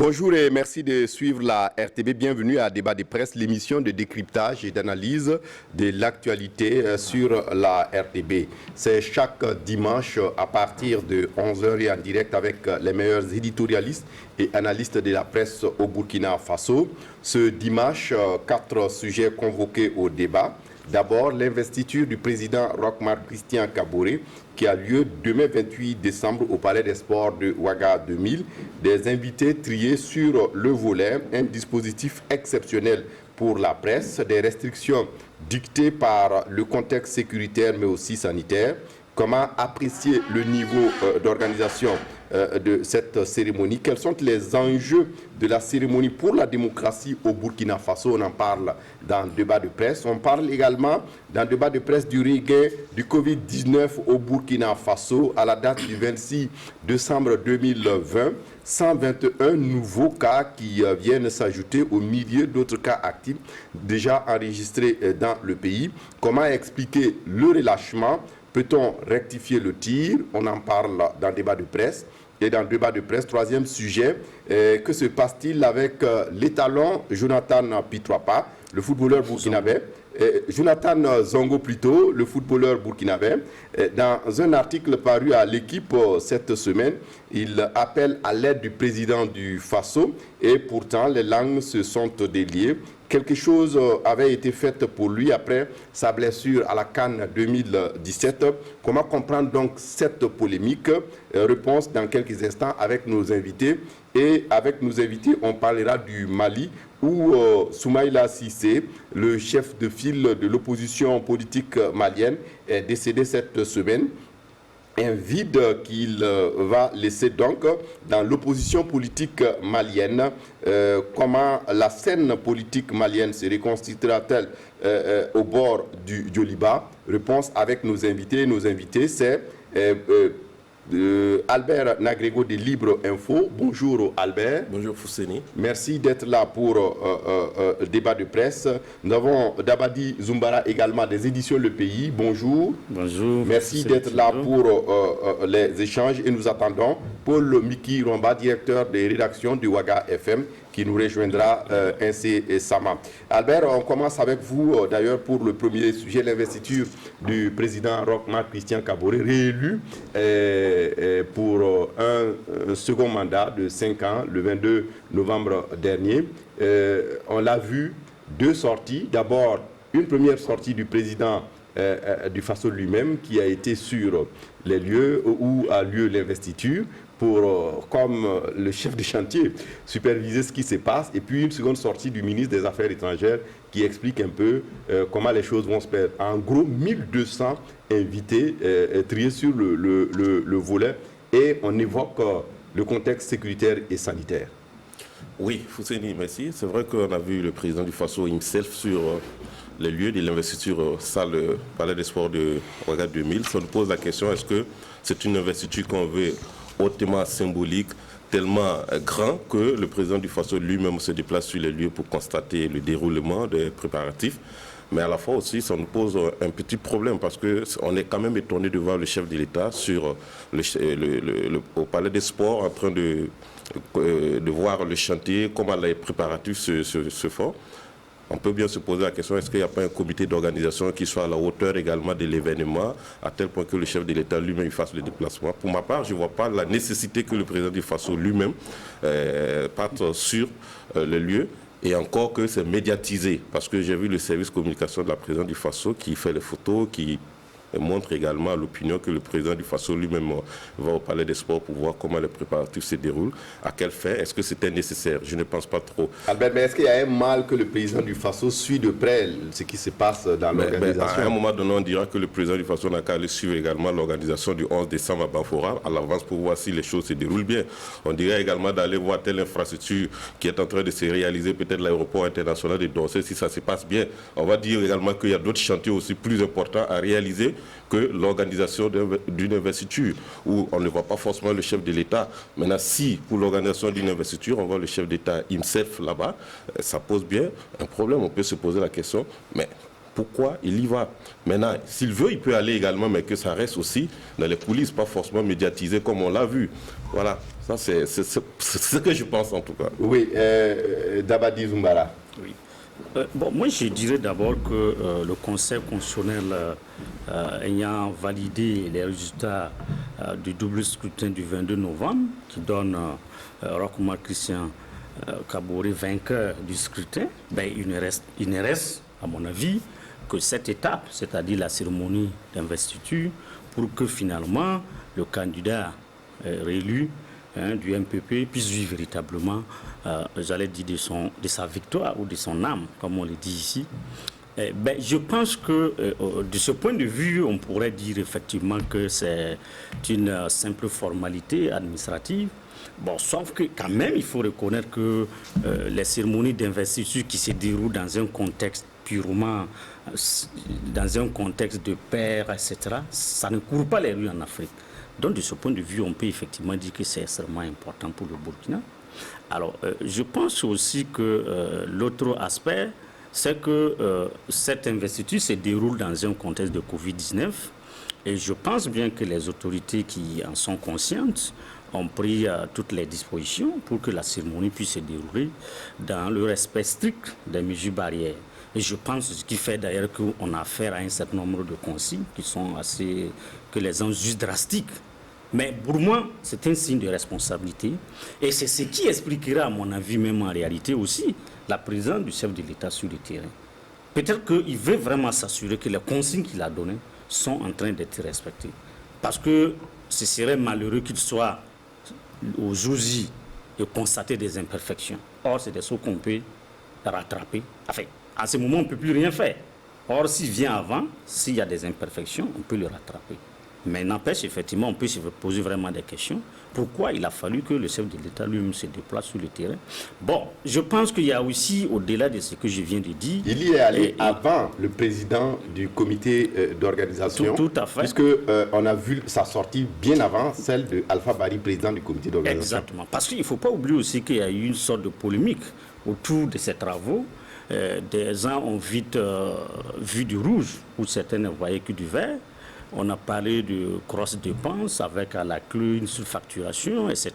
Bonjour et merci de suivre la RTB. Bienvenue à Débat de presse, l'émission de décryptage et d'analyse de l'actualité sur la RTB. C'est chaque dimanche à partir de 11h et en direct avec les meilleurs éditorialistes et analystes de la presse au Burkina Faso. Ce dimanche, 4 sujets convoqués au débat. D'abord, l'investiture du président Roch-Marc Christian Kaboré qui a lieu demain 28 décembre au Palais des Sports de Ouaga 2000. Des invités triés sur le volet, un dispositif exceptionnel pour la presse, des restrictions dictées par le contexte sécuritaire mais aussi sanitaire. Comment apprécier le niveau d'organisation de cette cérémonie? Quels sont les enjeux de la cérémonie pour la démocratie au Burkina Faso? On en parle dans le débat de presse. On parle également dans le débat de presse du regain du Covid-19 au Burkina Faso à la date du 26 décembre 2020. 121 nouveaux cas qui viennent s'ajouter au milieu d'autres cas actifs déjà enregistrés dans le pays. Comment expliquer le relâchement? Peut-on rectifier le tir? On en parle dans le débat de presse. Et dans le débat de presse, troisième sujet, que se passe-t-il avec l'étalon Jonathan Pitroapa, le footballeur burkinabé? Jonathan Zongo plutôt, le footballeur burkinabé, dans un article paru à l'équipe cette semaine, il appelle à l'aide du président du Faso et pourtant les langues se sont déliées. Quelque chose avait été fait pour lui après sa blessure à la CAN 2017. Comment comprendre donc cette polémique? Réponse dans quelques instants avec nos invités. Et avec nos invités, on parlera du Mali où Soumaïla Cissé, le chef de file de l'opposition politique malienne, est décédé cette semaine. Un vide qu'il va laisser donc dans l'opposition politique malienne. Comment la scène politique malienne se reconstituera-t-elle au bord du Djoliba? Réponse avec nos invités. Nos invités, c'est Albert Nagrego de Libre Info. Bonjour Albert. Bonjour Fousseni. Merci d'être là pour débat de presse. Nous avons Dabadi Zumbara également des éditions Le Pays. Bonjour. Bonjour. Merci d'être là pour les échanges et nous attendons Paul Miki Romba, directeur des rédactions du Ouaga FM, qui nous rejoindra incessamment. Albert, on commence avec vous d'ailleurs pour le premier sujet, l'investiture du président Roch-Marc Christian Kaboré, réélu pour un second mandat de 5 ans, le 22 novembre dernier. On l'a vu, deux sorties. D'abord, une première sortie du président du Faso lui-même qui a été sur les lieux où a lieu l'investiture pour, comme le chef de chantier, superviser ce qui se passe. Et puis une seconde sortie du ministre des Affaires étrangères qui explique un peu comment les choses vont se faire. En gros, 1200 invités triés sur le volet et on évoque le contexte sécuritaire et sanitaire. Oui, Fousseni, merci. C'est vrai qu'on a vu le président du Faso himself sur les lieux de l'investiture salle Palais des Sports de Ouaga 2000. Ça nous pose la question, est-ce que c'est une investiture qu'on veut hautement symbolique, tellement grand que le président du Faso lui-même se déplace sur les lieux pour constater le déroulement des préparatifs. Mais à la fois aussi, ça nous pose un petit problème parce qu'on est quand même étonné de voir le chef de l'État au Palais des Sports en train de voir le chantier, comment les préparatifs se font. On peut bien se poser la question, est-ce qu'il n'y a pas un comité d'organisation qui soit à la hauteur également de l'événement, à tel point que le chef de l'État lui-même fasse le déplacement? Pour ma part, je ne vois pas la nécessité que le président du Faso lui-même parte sur le lieu. Et encore que c'est médiatisé, parce que j'ai vu le service communication de la présidente du Faso qui fait les photos, qui montre également à l'opinion que le président du Faso lui-même va au Palais des Sports pour voir comment les préparatifs se déroulent. À quelle fin? Est-ce que c'était nécessaire? Je ne pense pas trop. Albert, mais est-ce qu'il y a un mal que le président du Faso suit de près ce qui se passe dans l'organisation? À un moment donné, on dira que le président du Faso n'a qu'à aller suivre également l'organisation du 11 décembre à Banfora à l'avance pour voir si les choses se déroulent bien. On dirait également d'aller voir telle infrastructure qui est en train de se réaliser, peut-être l'aéroport international de Dorsey, si ça se passe bien. On va dire également qu'il y a d'autres chantiers aussi plus importants à réaliser que l'organisation d'une investiture, où on ne voit pas forcément le chef de l'État. Maintenant, si pour l'organisation d'une investiture, on voit le chef d'État himself là-bas, ça pose bien un problème. On peut se poser la question, mais pourquoi il y va. Maintenant, s'il veut, il peut aller également, mais que ça reste aussi dans les coulisses, pas forcément médiatisé comme on l'a vu. Voilà, ça c'est ce que je pense en tout cas. Oui, Dabadi Zumbara. Oui. Bon, moi je dirais d'abord que le Conseil constitutionnel ayant validé les résultats du double scrutin du 22 novembre, qui donne Roch-Marc Christian Kaboré vainqueur du scrutin, ben, il ne reste, à mon avis, que cette étape, c'est-à-dire la cérémonie d'investiture, pour que finalement le candidat réélu du MPP puisse vivre véritablement, j'allais dire, de sa victoire ou de son âme, comme on le dit ici. Ben, je pense que de ce point de vue, on pourrait dire effectivement que c'est une simple formalité administrative. Bon, sauf que quand même, il faut reconnaître que les cérémonies d'investiture qui se déroulent dans un contexte purement, dans un contexte de paix, etc., ça ne court pas les rues en Afrique. Donc, de ce point de vue, on peut effectivement dire que c'est extrêmement important pour le Burkina. Alors, je pense aussi que l'autre aspect, c'est que cette investiture se déroule dans un contexte de Covid-19. Et je pense bien que les autorités qui en sont conscientes ont pris toutes les dispositions pour que la cérémonie puisse se dérouler dans le respect strict des mesures barrières. Et je pense ce qui fait d'ailleurs qu'on a affaire à un certain nombre de consignes qui sont assez, que les gens jugent drastiques. Mais pour moi, c'est un signe de responsabilité. Et c'est ce qui expliquera, à mon avis, même en réalité aussi, la présence du chef de l'État sur le terrain. Peut-être qu'il veut vraiment s'assurer que les consignes qu'il a données sont en train d'être respectées. Parce que ce serait malheureux qu'il soit au jour J de constater des imperfections. Or, c'est des choses qu'on peut rattraper. Enfin, à ce moment, on ne peut plus rien faire. Or, s'il vient avant, s'il y a des imperfections, on peut le rattraper. Mais n'empêche, effectivement, on peut se poser vraiment des questions. Pourquoi il a fallu que le chef de l'État lui-même se déplace sur le terrain? Bon, je pense qu'il y a aussi, au-delà de ce que je viens de dire... Il y est allé avant le président du comité d'organisation. Tout à fait. Puisqu'on a vu sa sortie bien avant celle de Alpha Bari, président du comité d'organisation. Exactement. Parce qu'il ne faut pas oublier aussi qu'il y a eu une sorte de polémique autour de ces travaux. Des gens ont vite vu du rouge, ou certains ne voyaient que du vert. On a parlé de cross-dépenses avec à la clé une surfacturation, etc.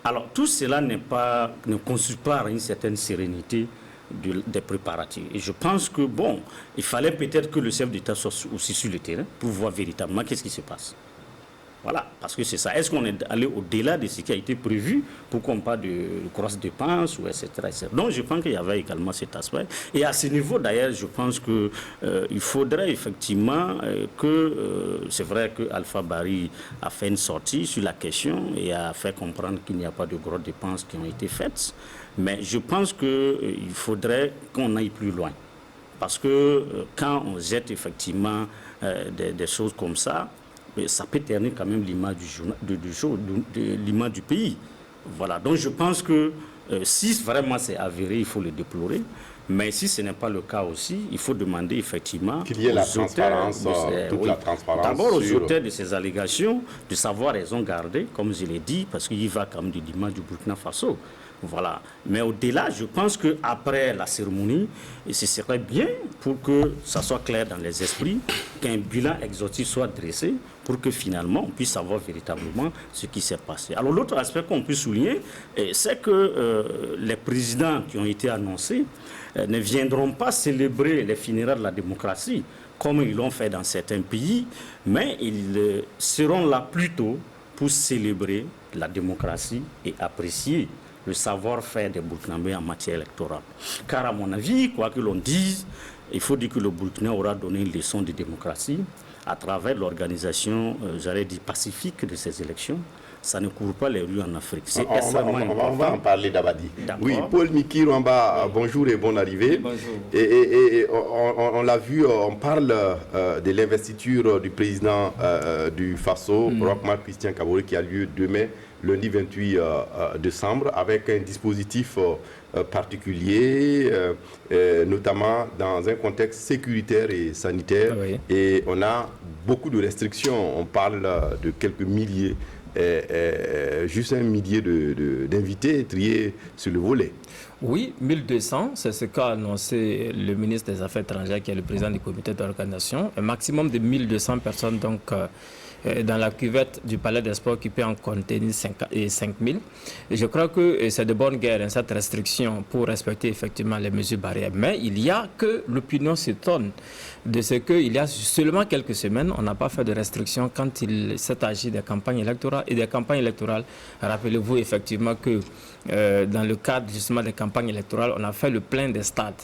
Alors, tout cela ne constitue pas une certaine sérénité des préparatifs. Et je pense que, bon, il fallait peut-être que le chef d'État soit aussi sur le terrain pour voir véritablement qu'est-ce qui se passe. Voilà, parce que c'est ça. Est-ce qu'on est allé au-delà de ce qui a été prévu pour qu'on parle de grosses dépenses, ou etc., etc. Donc, je pense qu'il y avait également cet aspect. Et à ce niveau, d'ailleurs, je pense qu'il faudrait effectivement c'est vrai que Alpha Bari a fait une sortie sur la question et a fait comprendre qu'il n'y a pas de grosses dépenses qui ont été faites. Mais je pense qu'il faudrait qu'on aille plus loin. Parce que quand on jette effectivement des choses comme ça peut ternir quand même l'image l'image du pays. Voilà. Donc je pense que si vraiment c'est avéré, il faut le déplorer. Mais si ce n'est pas le cas aussi, il faut demander effectivement qu'il y ait la transparence, la transparence. D'abord aux auteurs de ces allégations de savoir raison garder, comme je l'ai dit, parce qu'il y va quand même de l'image du Burkina Faso. Voilà. Mais au-delà, je pense qu'après la cérémonie, ce serait bien pour que ça soit clair dans les esprits, qu'un bilan exhaustif soit dressé pour que finalement on puisse savoir véritablement ce qui s'est passé. Alors l'autre aspect qu'on peut souligner, c'est que les présidents qui ont été annoncés ne viendront pas célébrer les funérailles de la démocratie comme ils l'ont fait dans certains pays, mais ils seront là plutôt pour célébrer la démocratie et apprécier le savoir-faire des Burkinabés en matière électorale. Car à mon avis, quoi que l'on dise, il faut dire que le Burkina aura donné une leçon de démocratie à travers l'organisation, j'allais dire, pacifique de ces élections. Ça ne court pas les rues en Afrique. C'est extrêmement important. On va en parler, Dabadi. Oui, Paul Miki Rwamba, bonjour et bonne arrivée. Bonjour. Et on l'a vu, on parle de l'investiture du président du Faso, Roch-Marc Christian Kaboré, qui a lieu demain, lundi 28 décembre, avec un dispositif particulier, notamment dans un contexte sécuritaire et sanitaire. Oui. Et on a beaucoup de restrictions. On parle de quelques milliers juste un millier d'invités triés sur le volet. Oui, 1200, c'est ce qu'a annoncé le ministre des Affaires étrangères, qui est le président du comité d'organisation. Un maximum de 1200 personnes donc, dans la cuvette du Palais des Sports qui peut en contenir 5000. Et je crois que c'est de bonne guerre, cette restriction, pour respecter effectivement les mesures barrières. Mais il y a que l'opinion s'étonne de ce qu'il y a seulement quelques semaines, on n'a pas fait de restriction quand il s'est agi des campagnes électorales. Et des campagnes électorales, rappelez-vous effectivement que dans le cadre justement des campagnes électorales, on a fait le plein des stades.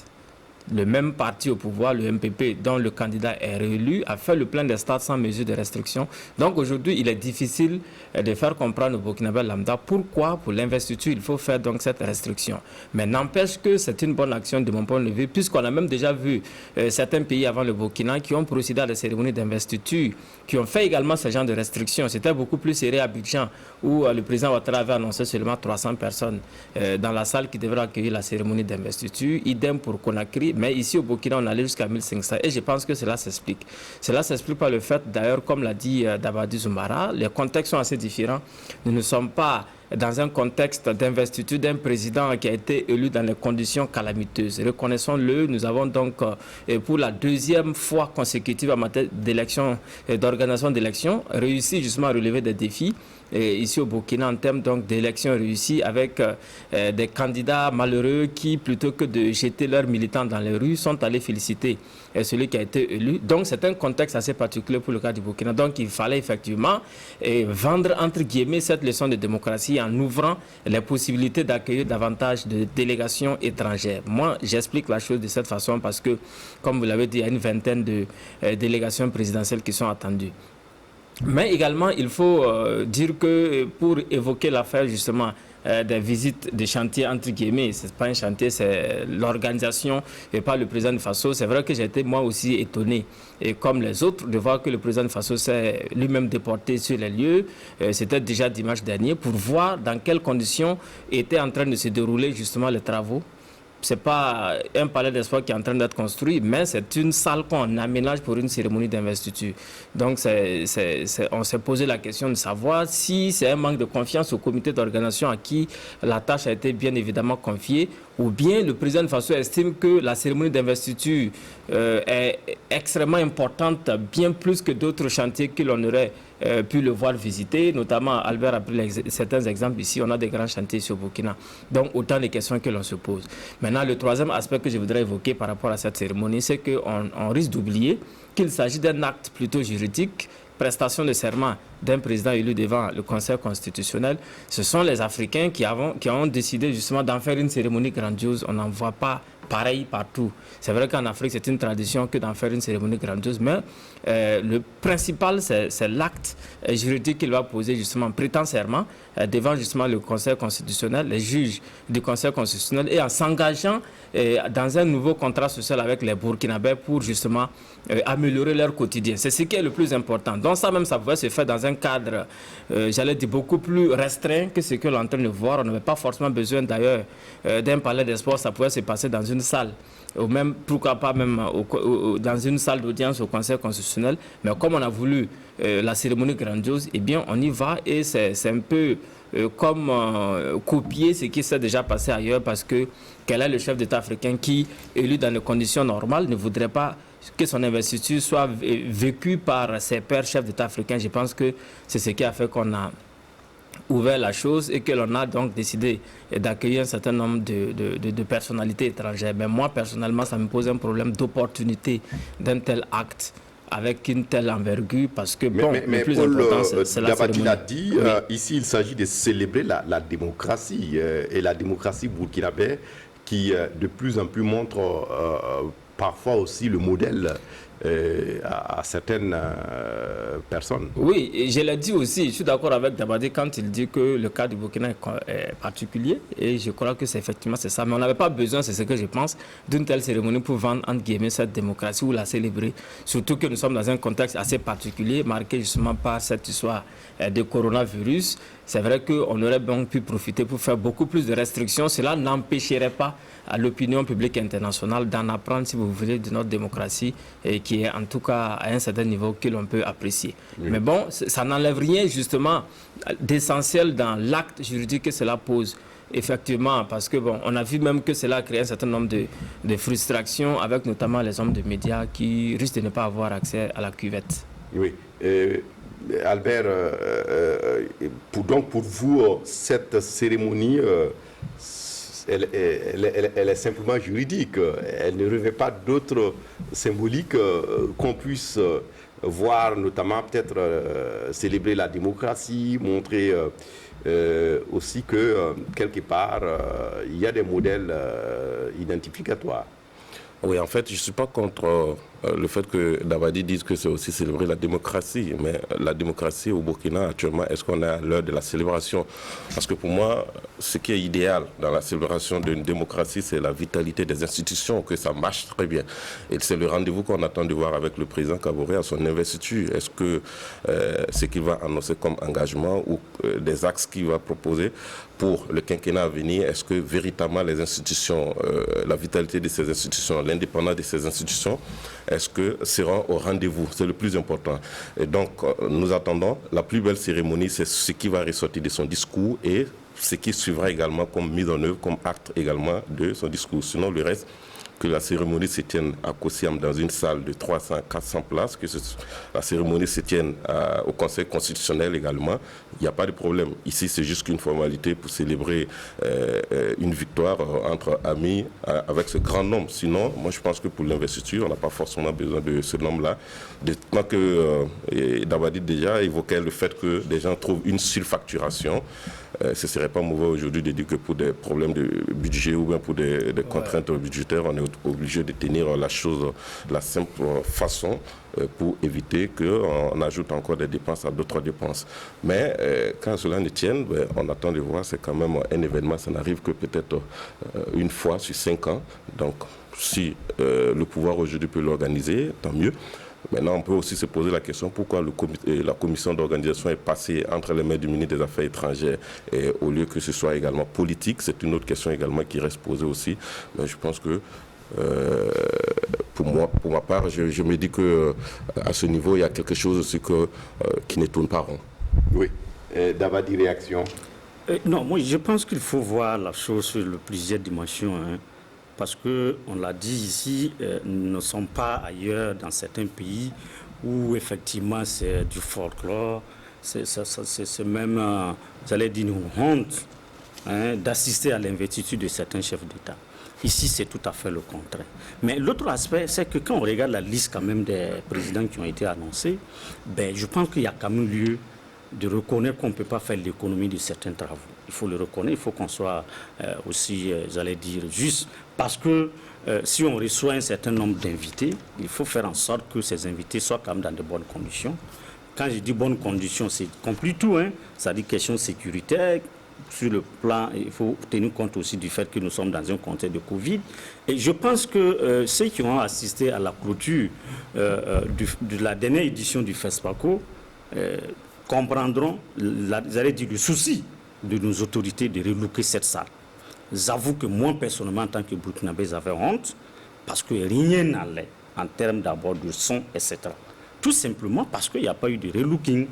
Le même parti au pouvoir, le MPP, dont le candidat est réélu, a fait le plein des stades sans mesure de restriction. Donc aujourd'hui, il est difficile de faire comprendre au Burkinabé lambda pourquoi, pour l'investiture, il faut faire donc cette restriction. Mais n'empêche que c'est une bonne action de mon point de vue, puisqu'on a même déjà vu certains pays avant le Burkina qui ont procédé à des cérémonies d'investiture, qui ont fait également ce genre de restrictions. C'était beaucoup plus serré à Abidjan, où le président Ouattara avait annoncé seulement 300 personnes dans la salle qui devrait accueillir la cérémonie d'investiture. Idem pour Conakry. Mais ici au Burkina, on allait jusqu'à 1500. Et je pense que cela s'explique. Cela s'explique par le fait, d'ailleurs, comme l'a dit Dabadi Zoumara, les contextes sont assez différents. Nous ne sommes pas dans un contexte d'investiture d'un président qui a été élu dans des conditions calamiteuses. Reconnaissons-le, nous avons donc pour la deuxième fois consécutive en matière d'élection et d'organisation d'élections réussi justement à relever des défis. Et ici au Burkina, en termes donc d'élections réussies avec des candidats malheureux qui, plutôt que de jeter leurs militants dans les rues, sont allés féliciter celui qui a été élu. Donc c'est un contexte assez particulier pour le cas du Burkina. Donc il fallait effectivement vendre entre guillemets cette leçon de démocratie en ouvrant les possibilités d'accueillir davantage de délégations étrangères. Moi, j'explique la chose de cette façon parce que, comme vous l'avez dit, il y a une vingtaine de délégations présidentielles qui sont attendues. Mais également, il faut dire que pour évoquer l'affaire justement des visites de chantier, entre guillemets, ce n'est pas un chantier, c'est l'organisation et pas le président de Faso. C'est vrai que j'ai été moi aussi étonné, et comme les autres, de voir que le président de Faso s'est lui-même déporté sur les lieux. C'était déjà dimanche dernier pour voir dans quelles conditions étaient en train de se dérouler justement les travaux. Ce n'est pas un palais d'espoir qui est en train d'être construit, mais c'est une salle qu'on aménage pour une cérémonie d'investiture. Donc, on s'est posé la question de savoir si c'est un manque de confiance au comité d'organisation à qui la tâche a été bien évidemment confiée, ou bien le président de Faso estime que la cérémonie d'investiture est extrêmement importante, bien plus que d'autres chantiers que l'on aurait pu le voir visiter. Notamment, Albert a pris certains exemples ici, on a des grands chantiers sur Burkina. Donc, autant de questions que l'on se pose. Maintenant, le troisième aspect que je voudrais évoquer par rapport à cette cérémonie, c'est qu'on risque d'oublier qu'il s'agit d'un acte plutôt juridique, prestation de serment d'un président élu devant le Conseil constitutionnel. Ce sont les Africains qui ont décidé justement d'en faire une cérémonie grandiose. On n'en voit pas pareil partout. C'est vrai qu'en Afrique, c'est une tradition que d'en faire une cérémonie grandiose, mais le principal, c'est l'acte juridique qu'il va poser justement, prêtant serment devant justement le Conseil constitutionnel, les juges du Conseil constitutionnel, et en s'engageant dans un nouveau contrat social avec les Burkinabés pour justement améliorer leur quotidien. C'est ce qui est le plus important. Donc ça même, ça pouvait se faire dans un cadre, j'allais dire, beaucoup plus restreint que ce que l'on est en train de voir. On n'avait pas forcément besoin d'ailleurs d'un palais des sports, ça pouvait se passer dans une salle, ou même, pourquoi pas même dans une salle d'audience au Conseil constitutionnel. Mais comme on a voulu la cérémonie grandiose, eh bien on y va, et c'est un peu comme copier ce qui s'est déjà passé ailleurs, parce que quel est le chef d'État africain qui, élu dans les conditions normales, ne voudrait pas que son investiture soit vécue par ses pairs chefs d'État africains. Je pense que c'est ce qui a fait qu'on a ouvert la chose et que l'on a donc décidé d'accueillir un certain nombre de personnalités étrangères. Mais moi, personnellement, ça me pose un problème d'opportunité d'un tel acte avec une telle envergure, parce que le plus important, c'est la cérémonie. L'a dit, oui. Ici, il s'agit de célébrer la démocratie, et la démocratie burkinabé qui de plus en plus montre parfois aussi le modèle à certaines personnes. Oui, et je l'ai dit aussi, je suis d'accord avec Dabadi quand il dit que le cas du Burkina est particulier, et je crois que c'est effectivement c'est ça. Mais on n'avait pas besoin, c'est ce que je pense, d'une telle cérémonie pour vendre entre guillemets cette démocratie ou la célébrer. Surtout que nous sommes dans un contexte assez particulier, marqué justement par cette histoire de coronavirus. C'est vrai qu'on aurait donc pu profiter pour faire beaucoup plus de restrictions. Cela n'empêcherait pas à l'opinion publique internationale d'en apprendre, si vous voulez, de notre démocratie, et qui est en tout cas à un certain niveau que l'on peut apprécier. Oui. Mais bon, ça n'enlève rien justement d'essentiel dans l'acte juridique que cela pose. Effectivement, parce que bon, on a vu même que cela a créé un certain nombre de frustrations avec notamment les hommes de médias qui risquent de ne pas avoir accès à la cuvette. Oui. Albert, pour vous, cette cérémonie, elle est simplement juridique. Elle ne revêt pas d'autres symboliques qu'on puisse voir, notamment peut-être célébrer la démocratie, montrer aussi que quelque part, il y a des modèles identificatoires. Oui, en fait, je ne suis pas contre le fait que Dabadi dise que c'est aussi célébrer la démocratie. Mais la démocratie au Burkina, actuellement, est-ce qu'on est à l'heure de la célébration? Parce que pour moi, ce qui est idéal dans la célébration d'une démocratie, c'est la vitalité des institutions, que ça marche très bien. Et c'est le rendez-vous qu'on attend de voir avec le président Kaboré à son investiture. Est-ce que ce qu'il va annoncer comme engagement ou des axes qu'il va proposer pour le quinquennat à venir, est-ce que véritablement les institutions, la vitalité de ces institutions, l'indépendance de ces institutions, est-ce que seront au rendez-vous? C'est le plus important. Et donc, nous attendons la plus belle cérémonie, c'est ce qui va ressortir de son discours et ce qui suivra également comme mise en œuvre, comme acte également de son discours. Sinon, le reste, que la cérémonie se tienne à Kosiam dans une salle de 300-400 places, que la cérémonie se tienne au Conseil constitutionnel également, il n'y a pas de problème. Ici, c'est juste qu'une formalité pour célébrer une victoire entre amis avec ce grand nombre. Sinon, moi je pense que pour l'investiture, on n'a pas forcément besoin de ce nombre-là. Tant que Dabadi déjà évoquait le fait que des gens trouvent une surfacturation, ce ne serait pas mauvais aujourd'hui de dire que pour des problèmes de budget ou bien pour des contraintes budgétaires, on est obligé de tenir la chose de la simple façon pour éviter qu'on ajoute encore des dépenses à d'autres dépenses. Mais quand cela ne tienne, on attend de voir, c'est quand même un événement, ça n'arrive que peut-être une fois sur 5 ans. Donc si le pouvoir aujourd'hui peut l'organiser, tant mieux. Maintenant, on peut aussi se poser la question pourquoi la commission d'organisation est passée entre les mains du ministre des Affaires étrangères et au lieu que ce soit également politique. C'est une autre question également qui reste posée aussi. Mais je pense que pour ma part, je me dis qu'à ce niveau, il y a quelque chose aussi qui ne tourne pas rond. Oui. Dabadi, réaction? Non, moi je pense qu'il faut voir la chose sur plusieurs dimensions. Parce qu'on l'a dit ici, nous ne sommes pas ailleurs dans certains pays où effectivement c'est du folklore, c'est même, j'allais dire, une honte d'assister à l'investiture de certains chefs d'État. Ici, c'est tout à fait le contraire. Mais l'autre aspect, c'est que quand on regarde la liste quand même des présidents qui ont été annoncés, je pense qu'il y a quand même lieu de reconnaître qu'on ne peut pas faire l'économie de certains travaux. Il faut le reconnaître, il faut qu'on soit aussi, j'allais dire, juste. Parce que si on reçoit un certain nombre d'invités, il faut faire en sorte que ces invités soient quand même dans de bonnes conditions. Quand je dis bonnes conditions, c'est compris tout, c'est-à-dire question sécuritaire. Sur le plan, il faut tenir compte aussi du fait que nous sommes dans un contexte de Covid. Et je pense que ceux qui ont assisté à la clôture de la dernière édition du FESPACO comprendront, j'allais dire, le souci de nos autorités de relooker cette salle. J'avoue que moi, personnellement, en tant que Burkinabé, j'avais honte parce que rien n'allait en termes d'abord de son, etc. Tout simplement parce qu'il n'y a pas eu de relooking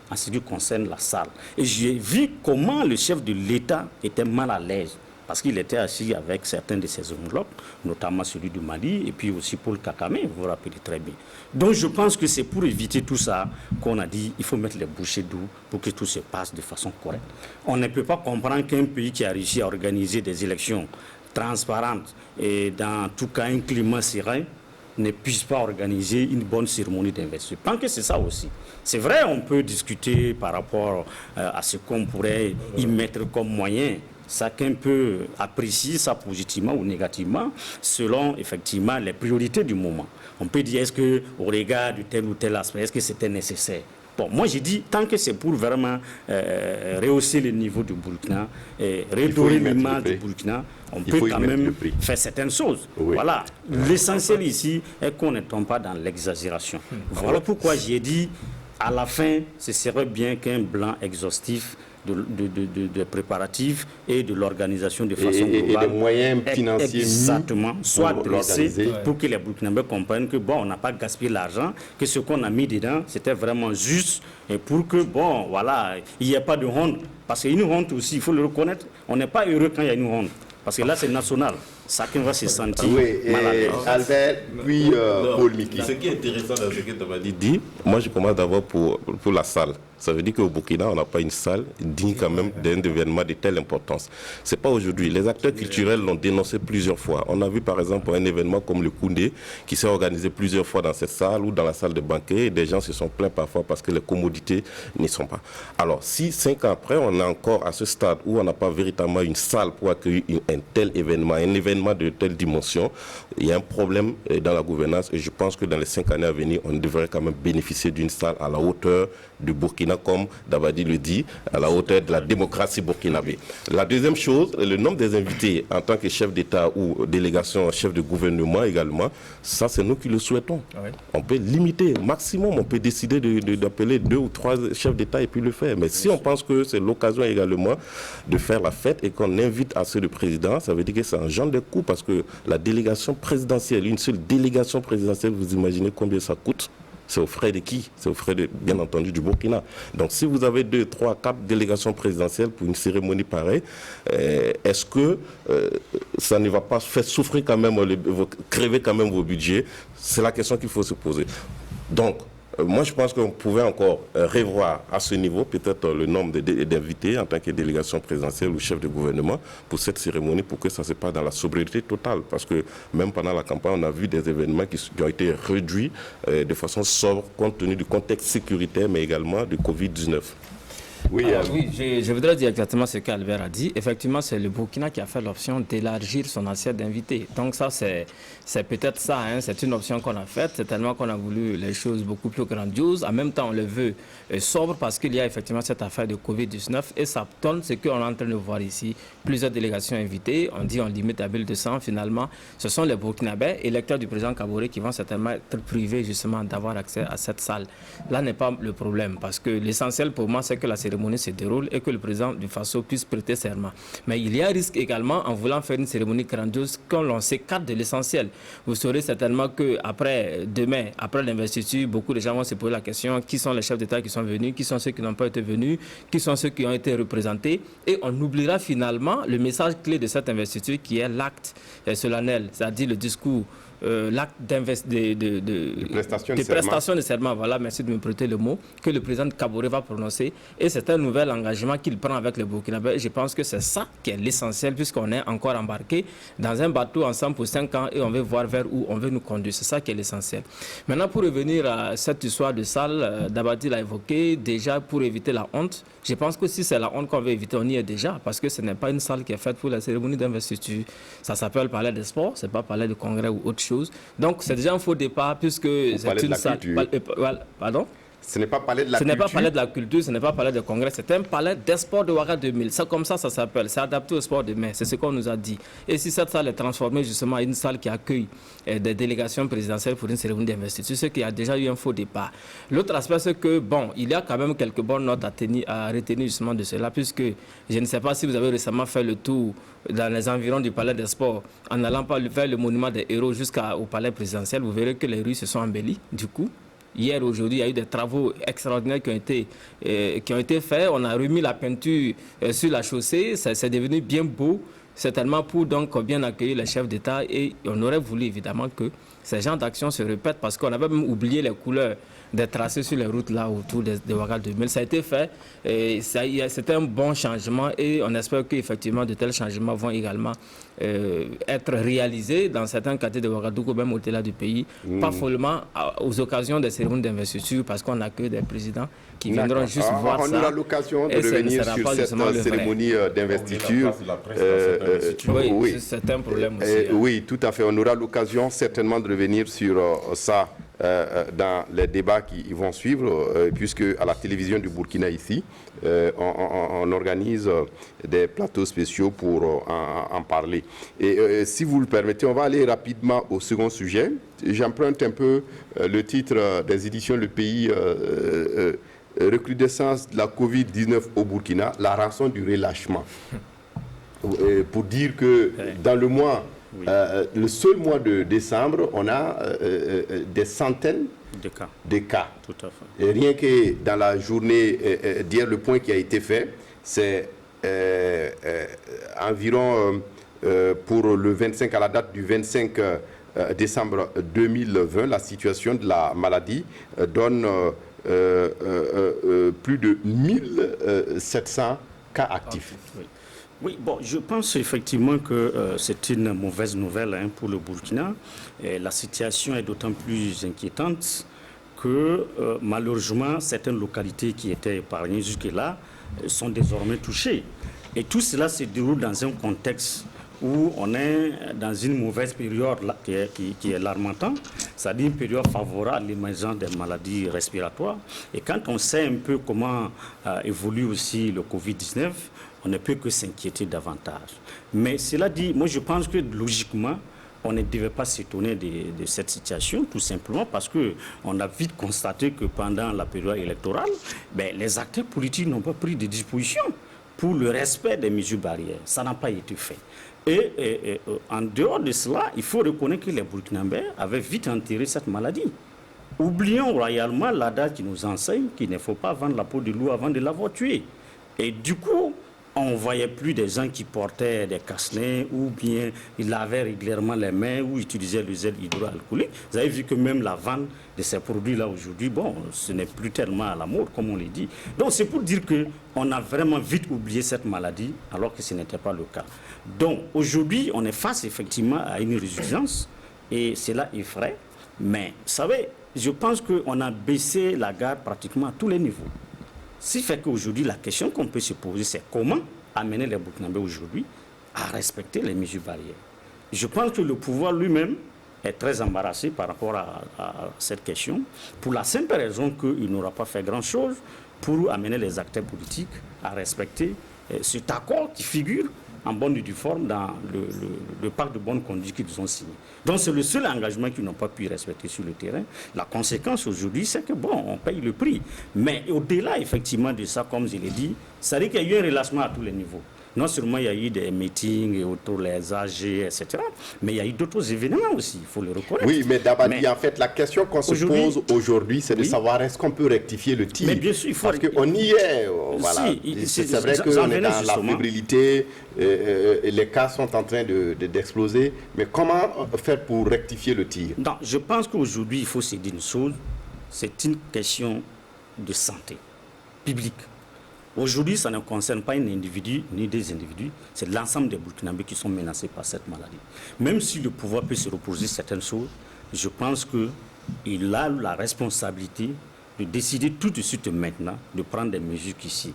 en ce qui concerne la salle. Et j'ai vu comment le chef de l'État était mal à l'aise parce qu'il était assis avec certains de ses homologues, notamment celui du Mali, et puis aussi Paul Kagame, vous vous rappelez très bien. Donc je pense que c'est pour éviter tout ça qu'on a dit il faut mettre les bouchées doubles pour que tout se passe de façon correcte. On ne peut pas comprendre qu'un pays qui a réussi à organiser des élections transparentes et dans tout cas un climat serein ne puisse pas organiser une bonne cérémonie d'investiture. Je pense que c'est ça aussi. C'est vrai, on peut discuter par rapport à ce qu'on pourrait y mettre comme moyen. Chacun peut apprécier ça positivement ou négativement selon effectivement les priorités du moment. On peut dire est-ce qu'au regard de tel ou tel aspect, est-ce que c'était nécessaire? Bon, moi j'ai dit, tant que c'est pour vraiment rehausser le niveau du Burkina, redorer l'image du Burkina, on peut quand même faire certaines choses. Oui. Voilà. L'essentiel ici est qu'on ne tombe pas dans l'exagération. Voilà pourquoi j'ai dit, à la fin, ce serait bien qu'un bilan exhaustif de préparatifs et de l'organisation de façon globale. Et des moyens financiers exactement, soit dressés pour que les Burkinabés comprennent que bon, on n'a pas gaspillé l'argent, que ce qu'on a mis dedans, c'était vraiment juste, et pour que bon, voilà, il n'y ait pas de honte. Parce qu'il y a une honte aussi, il faut le reconnaître. On n'est pas heureux quand il y a une honte. Parce que là, c'est national. Chacun va se sentir mal à l'aise. Albert, puis Paul Miki. Ce qui est intéressant dans ce que Tabadi dit, moi je commence d'abord pour la salle. Ça veut dire qu'au Burkina, on n'a pas une salle digne quand même d'un événement de telle importance. Ce n'est pas aujourd'hui. Les acteurs culturels l'ont dénoncé plusieurs fois. On a vu par exemple un événement comme le Koundé qui s'est organisé plusieurs fois dans cette salle ou dans la salle de banquet. Et des gens se sont plaints parfois parce que les commodités n'y sont pas. Alors si 5 ans après, on est encore à ce stade où on n'a pas véritablement une salle pour accueillir un tel événement, un événement de telle dimension, il y a un problème dans la gouvernance et je pense que dans les 5 années à venir, on devrait quand même bénéficier d'une salle à la hauteur du Burkina, comme Dabadi le dit, à la hauteur de la démocratie burkinabé. La deuxième chose, le nombre des invités en tant que chef d'État ou délégation, chef de gouvernement également, ça c'est nous qui le souhaitons. Ah oui. On peut limiter au maximum, on peut décider d'appeler 2 ou 3 chefs d'État et puis le faire. Mais si on pense que c'est l'occasion également de faire la fête et qu'on invite assez de présidents, ça veut dire que c'est un genre de coût parce que la délégation présidentielle, une seule délégation présidentielle, vous imaginez combien ça coûte? C'est aux frais de qui? C'est aux frais, bien entendu, du Burkina. Donc, si vous avez 2, 3, 4 délégations présidentielles pour une cérémonie pareille, est-ce que ça ne va pas faire souffrir quand même, crever quand même vos budgets? C'est la question qu'il faut se poser. Donc, moi, je pense qu'on pouvait encore revoir à ce niveau peut-être le nombre d'invités en tant que délégation présidentielle ou chef de gouvernement pour cette cérémonie pour que ça se passe dans la sobriété totale. Parce que même pendant la campagne, on a vu des événements qui ont été réduits de façon sobre compte tenu du contexte sécuritaire mais également du Covid-19. Oui, je voudrais dire exactement ce qu'Albert a dit. Effectivement, c'est le Burkina qui a fait l'option d'élargir son assiette d'invités. Donc ça, c'est peut-être ça, hein, c'est une option qu'on a faite. C'est tellement qu'on a voulu les choses beaucoup plus grandioses. En même temps, on le veut sobre parce qu'il y a effectivement cette affaire de Covid-19 et ça donne ce qu'on est en train de voir ici. Plusieurs délégations invitées, on dit on limite à 1200. Finalement, ce sont les Burkinabés, électeurs du président Kaboré, qui vont certainement être privés justement d'avoir accès à cette salle. Là n'est pas le problème parce que l'essentiel pour moi, c'est que la cérémonie se déroule et que le président du Faso puisse prêter serment. Mais il y a un risque également en voulant faire une cérémonie grandiose quand l'on s'écarte de l'essentiel. Vous saurez certainement qu'après demain, après l'investiture, beaucoup de gens vont se poser la question qui sont les chefs d'État qui sont venus, qui sont ceux qui n'ont pas été venus, qui sont ceux qui ont été représentés et on oubliera finalement le message clé de cette investiture qui est l'acte solennel, c'est-à-dire le discours. L'acte de prestation de serment, voilà, merci de me prêter le mot, que le président Kaboré va prononcer. Et c'est un nouvel engagement qu'il prend avec le Burkinabé. Je pense que c'est ça qui est l'essentiel, puisqu'on est encore embarqué dans un bateau ensemble pour 5 ans et on veut voir vers où on veut nous conduire. C'est ça qui est l'essentiel. Maintenant, pour revenir à cette histoire de salle, Dabadi l'a évoqué, déjà pour éviter la honte. Je pense que si c'est la honte qu'on veut éviter, on y est déjà, parce que ce n'est pas une salle qui est faite pour la cérémonie d'investiture. Ça s'appelle Palais des Sports, c'est pas Palais de Congrès ou autre chose. Donc c'est déjà un faux départ puisque c'est une salle. Pardon? Ce n'est pas palais de la culture. Ce n'est pas palais de la culture, ce n'est pas palais de congrès, c'est un palais des sports de Ouaga 2000. C'est comme ça s'appelle. C'est adapté au sport de mai. C'est ce qu'on nous a dit. Et si cette salle est transformée justement en une salle qui accueille des délégations présidentielles pour une cérémonie d'investiture, c'est qu'il y a déjà eu un faux départ. L'autre aspect, c'est que, bon, il y a quand même quelques bonnes notes à retenir justement de cela, puisque je ne sais pas si vous avez récemment fait le tour dans les environs du palais des sports, en allant vers le monument des héros jusqu'au palais présidentiel, vous verrez que les rues se sont embellies, du coup. Hier, aujourd'hui, il y a eu des travaux extraordinaires qui ont été faits. On a remis la peinture sur la chaussée. C'est devenu bien beau, certainement pour donc bien accueillir les chefs d'État. Et on aurait voulu évidemment que ces genres d'actions se répètent parce qu'on avait même oublié les couleurs des tracés sur les routes là autour de Ouaga 2000. Ça a été fait. C'était un bon changement et on espère qu'effectivement de tels changements vont également être réalisés dans certains quartiers de Ouagadougou, même au-delà du pays, pas seulement aux occasions des cérémonies d'investiture, parce qu'on accueille des présidents qui viendront juste voir ça. On aura l'occasion de revenir sur cette cérémonie d'investiture. Oui, c'est un problème aussi. Oui, tout à fait. On aura l'occasion certainement de revenir sur ça dans les débats qui vont suivre, puisque à la télévision du Burkina ici, on organise des plateaux spéciaux pour en parler. Et si vous le permettez, on va aller rapidement au second sujet. J'emprunte un peu le titre des éditions Le Pays, recrudescence de la Covid-19 au Burkina, la rançon du relâchement. Pour dire que dans le mois, le seul mois de décembre, on a des centaines de cas. Tout à fait. Et rien que dans la journée d'hier, le point qui a été fait, c'est environ pour le 25, à la date du 25 décembre 2020, la situation de la maladie donne plus de 1700 cas actifs. Oui, bon, je pense effectivement que c'est une mauvaise nouvelle pour le Burkina. Et la situation est d'autant plus inquiétante que malheureusement, certaines localités qui étaient épargnées jusque-là sont désormais touchées. Et tout cela se déroule dans un contexte où on est dans une mauvaise période là, qui est larmontante, c'est-à-dire une période favorable à l'émergence des maladies respiratoires. Et quand on sait un peu comment évolue aussi le Covid-19, on ne peut que s'inquiéter davantage. Mais cela dit, moi je pense que logiquement, on ne devait pas s'étonner de cette situation, tout simplement parce qu'on a vite constaté que pendant la période électorale, les acteurs politiques n'ont pas pris de dispositions pour le respect des mesures barrières. Ça n'a pas été fait. Et en dehors de cela, il faut reconnaître que les Burkinabés avaient vite enterré cette maladie. Oublions royalement l'adage qui nous enseigne qu'il ne faut pas vendre la peau de loup avant de l'avoir tué. Et du coup, on ne voyait plus des gens qui portaient des cache-nez ou bien ils lavaient régulièrement les mains ou utilisaient le gel hydroalcoolique. Vous avez vu que même la vente de ces produits-là aujourd'hui, bon, ce n'est plus tellement à la mode, comme on l'a dit. Donc c'est pour dire qu'on a vraiment vite oublié cette maladie alors que ce n'était pas le cas. Donc aujourd'hui, on est face effectivement à une résurgence et cela effraie. Mais vous savez, je pense qu'on a baissé la garde pratiquement à tous les niveaux. Ce qui fait qu'aujourd'hui, la question qu'on peut se poser, c'est comment amener les Burkinabés aujourd'hui à respecter les mesures barrières. Je pense que le pouvoir lui-même est très embarrassé par rapport à cette question, pour la simple raison qu'il n'aura pas fait grand-chose pour amener les acteurs politiques à respecter cet accord qui figure en bonne et due forme dans le pacte de bonne conduite qu'ils ont signé. Donc c'est le seul engagement qu'ils n'ont pas pu respecter sur le terrain. La conséquence aujourd'hui, c'est que bon, on paye le prix. Mais au-delà effectivement de ça, comme je l'ai dit, ça veut dire qu'il y a eu un relâchement à tous les niveaux. Non seulement il y a eu des meetings autour des AG, etc., mais il y a eu d'autres événements aussi, il faut le reconnaître. Oui, mais Dabadi, en fait, la question qu'on se pose aujourd'hui, c'est de savoir est-ce qu'on peut rectifier le tir. Mais bien sûr, il faut... Parce qu'on y est, voilà. C'est vrai qu'on est dans la fébrilité, les cas sont en train d'exploser, mais comment faire pour rectifier le tir? Non, je pense qu'aujourd'hui, il faut se dire une chose, c'est une question de santé publique. Aujourd'hui, ça ne concerne pas un individu ni des individus, c'est l'ensemble des Burkinabés qui sont menacés par cette maladie. Même si le pouvoir peut se reposer certaines choses, je pense qu'il a la responsabilité de décider tout de suite maintenant de prendre des mesures ici.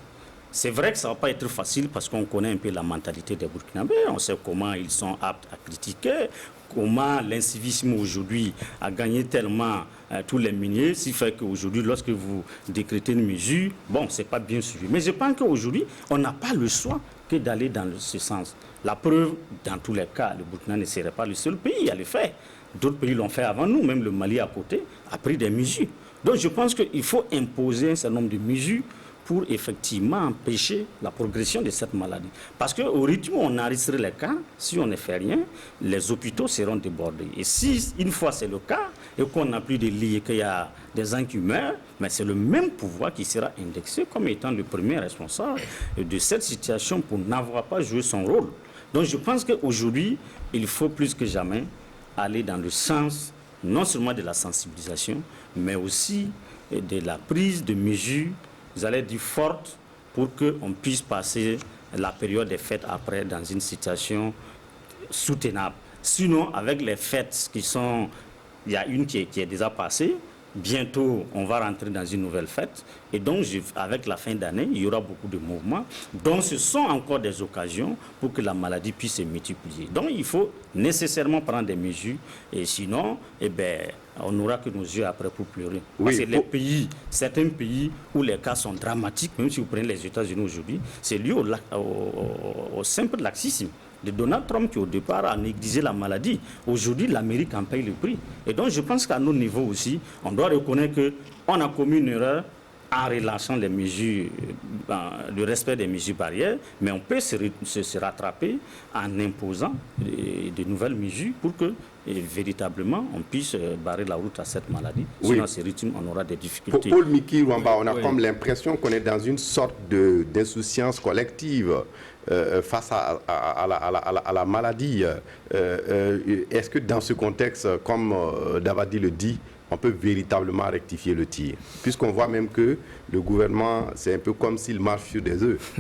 C'est vrai que ça ne va pas être facile parce qu'on connaît un peu la mentalité des Burkinabés, on sait comment ils sont aptes à critiquer, comment l'incivisme aujourd'hui a gagné tellement tous les milieux, ce qui fait qu'aujourd'hui, lorsque vous décrétez une mesure, bon, ce n'est pas bien suivi. Mais je pense qu'aujourd'hui, on n'a pas le choix que d'aller dans ce sens. La preuve, dans tous les cas, le Burkina ne serait pas le seul pays à le faire. D'autres pays l'ont fait avant nous, même le Mali à côté a pris des mesures. Donc je pense qu'il faut imposer un certain nombre de mesures pour effectivement empêcher la progression de cette maladie. Parce qu'au rythme où on enregistre les cas, si on ne fait rien, les hôpitaux seront débordés. Et si une fois c'est le cas, et qu'on n'a plus de lits et qu'il y a des gens qui meurent, mais c'est le même pouvoir qui sera indexé comme étant le premier responsable de cette situation pour n'avoir pas joué son rôle. Donc je pense qu'aujourd'hui, il faut plus que jamais aller dans le sens non seulement de la sensibilisation, mais aussi de la prise de mesures, vous allez dire fortes, pour qu'on puisse passer la période des fêtes après dans une situation soutenable. Sinon, avec les fêtes qui sont... Il y a une qui est déjà passée. Bientôt, on va rentrer dans une nouvelle fête. Et donc, avec la fin d'année, il y aura beaucoup de mouvements. Donc, ce sont encore des occasions pour que la maladie puisse se multiplier. Donc, il faut nécessairement prendre des mesures. Et sinon, on n'aura que nos yeux après pour pleurer. Oui, Parce que certains pays où les cas sont dramatiques, même si vous prenez les États-Unis aujourd'hui, c'est lié au simple laxisme de Donald Trump qui au départ a négligé la maladie. Aujourd'hui, l'Amérique en paye le prix. Et donc je pense qu'à nos niveaux aussi, on doit reconnaître qu'on a commis une erreur en relâchant les mesures, le respect des mesures barrières, mais on peut se rattraper en imposant de nouvelles mesures pour que véritablement on puisse barrer la route à cette maladie. Oui. Sinon, à ce rythme, on aura des difficultés. Paul Miki Rwamba, on a Oui. comme l'impression qu'on est dans une sorte d'insouciance collective face à la maladie. Est-ce que dans ce contexte, comme Davadi le dit, on peut véritablement rectifier le tir? Puisqu'on voit même que le gouvernement, c'est un peu comme s'il marche sur des œufs.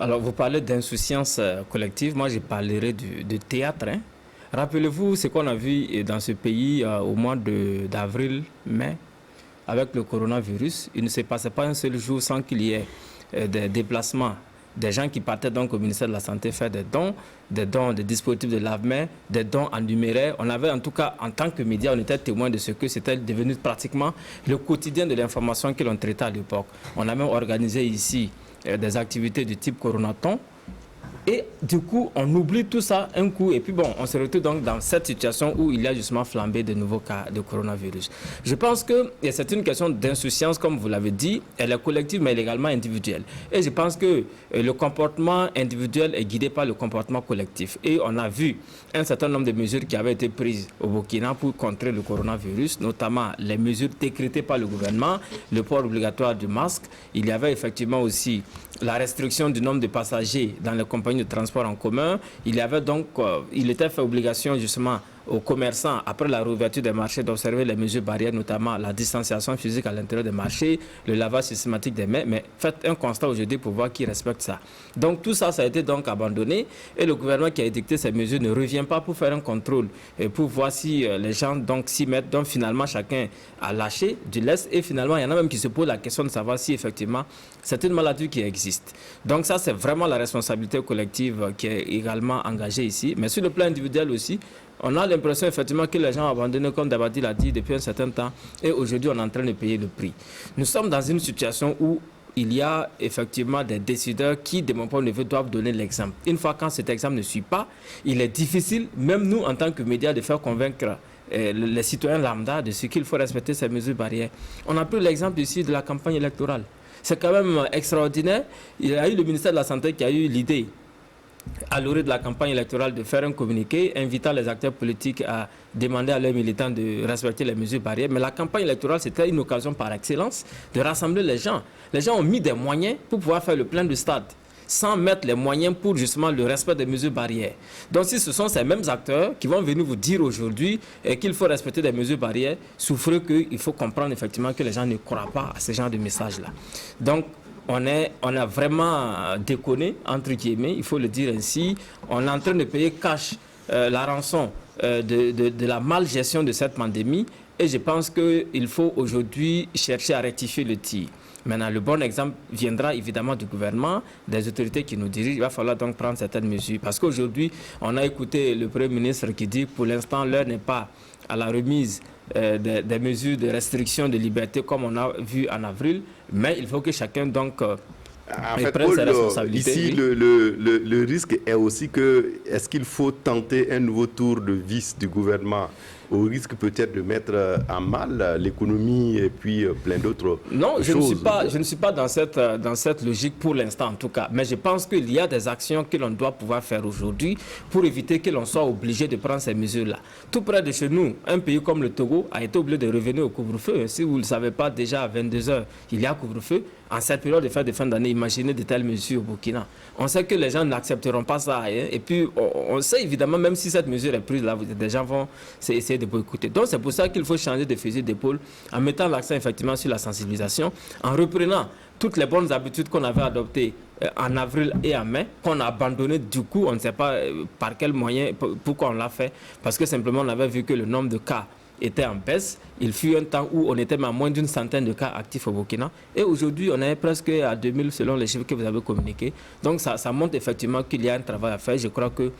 Alors, vous parlez d'insouciance collective. Moi, je parlerai de théâtre. Hein. Rappelez-vous ce qu'on a vu dans ce pays au mois d'avril, mai, avec le coronavirus. Il ne se passait pas un seul jour sans qu'il y ait des déplacements. Des gens qui partaient donc au ministère de la Santé faire des dons, des dispositifs de lave-mains, des dons en numéraire. On avait en tout cas, en tant que médias, on était témoin de ce que c'était devenu pratiquement le quotidien de l'information que l'on traitait à l'époque. On a même organisé ici des activités du type Coronaton. Et du coup, on oublie tout ça un coup. Et puis bon, on se retrouve donc dans cette situation où il y a justement flambé de nouveaux cas de coronavirus. Je pense que c'est une question d'insouciance, comme vous l'avez dit. Elle est collective, mais elle est également individuelle. Et je pense que le comportement individuel est guidé par le comportement collectif. Et on a vu un certain nombre de mesures qui avaient été prises au Burkina pour contrer le coronavirus, notamment les mesures décrétées par le gouvernement, le port obligatoire du masque. Il y avait effectivement aussi la restriction du nombre de passagers dans les compagnies de transport en commun. Il y avait donc, il était fait obligation justement aux commerçants, après la réouverture des marchés, d'observer les mesures barrières, notamment la distanciation physique à l'intérieur des marchés, le lavage systématique des mains. Mais faites un constat aujourd'hui pour voir qui respecte ça. Donc tout ça, ça a été donc abandonné et le gouvernement qui a édicté ces mesures ne revient pas pour faire un contrôle et pour voir si les gens donc s'y mettent. Donc finalement, chacun a lâché du lest et finalement, il y en a même qui se posent la question de savoir si effectivement c'est une maladie qui existe. Donc ça, c'est vraiment la responsabilité collective qui est également engagée ici. Mais sur le plan individuel aussi, on a l'impression effectivement que les gens ont abandonné, comme Davadi l'a dit, depuis un certain temps. Et aujourd'hui, on est en train de payer le prix. Nous sommes dans une situation où il y a effectivement des décideurs qui, de mon point de vue, doivent donner l'exemple. Une fois quand cet exemple ne suit pas, il est difficile, même nous, en tant que médias, de faire convaincre les citoyens lambda de ce qu'il faut respecter ces mesures barrières. On a pris l'exemple ici de la campagne électorale. C'est quand même extraordinaire. Il y a eu le ministère de la Santé qui a eu l'idée, à l'orée de la campagne électorale, de faire un communiqué invitant les acteurs politiques à demander à leurs militants de respecter les mesures barrières. Mais la campagne électorale, c'était une occasion par excellence de rassembler les gens. Les gens ont mis des moyens pour pouvoir faire le plein de stade, sans mettre les moyens pour justement le respect des mesures barrières. Donc si ce sont ces mêmes acteurs qui vont venir vous dire aujourd'hui qu'il faut respecter des mesures barrières, souffrez qu'il faut comprendre effectivement que les gens ne croient pas à ce genre de messages-là. Donc on a vraiment déconné, entre guillemets, il faut le dire ainsi. On est en train de payer cash la rançon de la malgestion de cette pandémie. Et je pense qu'il faut aujourd'hui chercher à rectifier le tir. Maintenant, le bon exemple viendra évidemment du gouvernement, des autorités qui nous dirigent. Il va falloir donc prendre certaines mesures. Parce qu'aujourd'hui, on a écouté le Premier ministre qui dit que pour l'instant, l'heure n'est pas à la remise des mesures de restriction de liberté comme on a vu en avril. Mais il faut que chacun donc prenne Paul, ses responsabilités. ici, oui. le risque est aussi que, est-ce qu'il faut tenter un nouveau tour de vis du gouvernement au risque peut-être de mettre en mal l'économie et puis plein d'autres Non, je choses. ne suis pas dans cette logique pour l'instant en tout cas. Mais je pense qu'il y a des actions que l'on doit pouvoir faire aujourd'hui pour éviter que l'on soit obligé de prendre ces mesures-là. Tout près de chez nous, un pays comme le Togo a été obligé de revenir au couvre-feu. Si vous ne le savez pas, déjà à 22h, il y a couvre-feu. En cette période de fête de fin d'année, imaginez de telles mesures au Burkina. On sait que les gens n'accepteront pas ça. Hein. Et puis, on sait évidemment, même si cette mesure est prise là, des gens vont essayer de boycotter. Donc, c'est pour ça qu'il faut changer de fusil d'épaule en mettant l'accent effectivement sur la sensibilisation, en reprenant toutes les bonnes habitudes qu'on avait adoptées en avril et en mai, qu'on a abandonné. Du coup, on ne sait pas par quel moyen, pourquoi on l'a fait. Parce que simplement, on avait vu que le nombre de cas était en baisse. Il fut un temps où on était à moins d'une centaine de cas actifs au Burkina. Et aujourd'hui, on est presque à 2000 selon les chiffres que vous avez communiqués. Donc, ça montre effectivement qu'il y a un travail à faire. Je crois que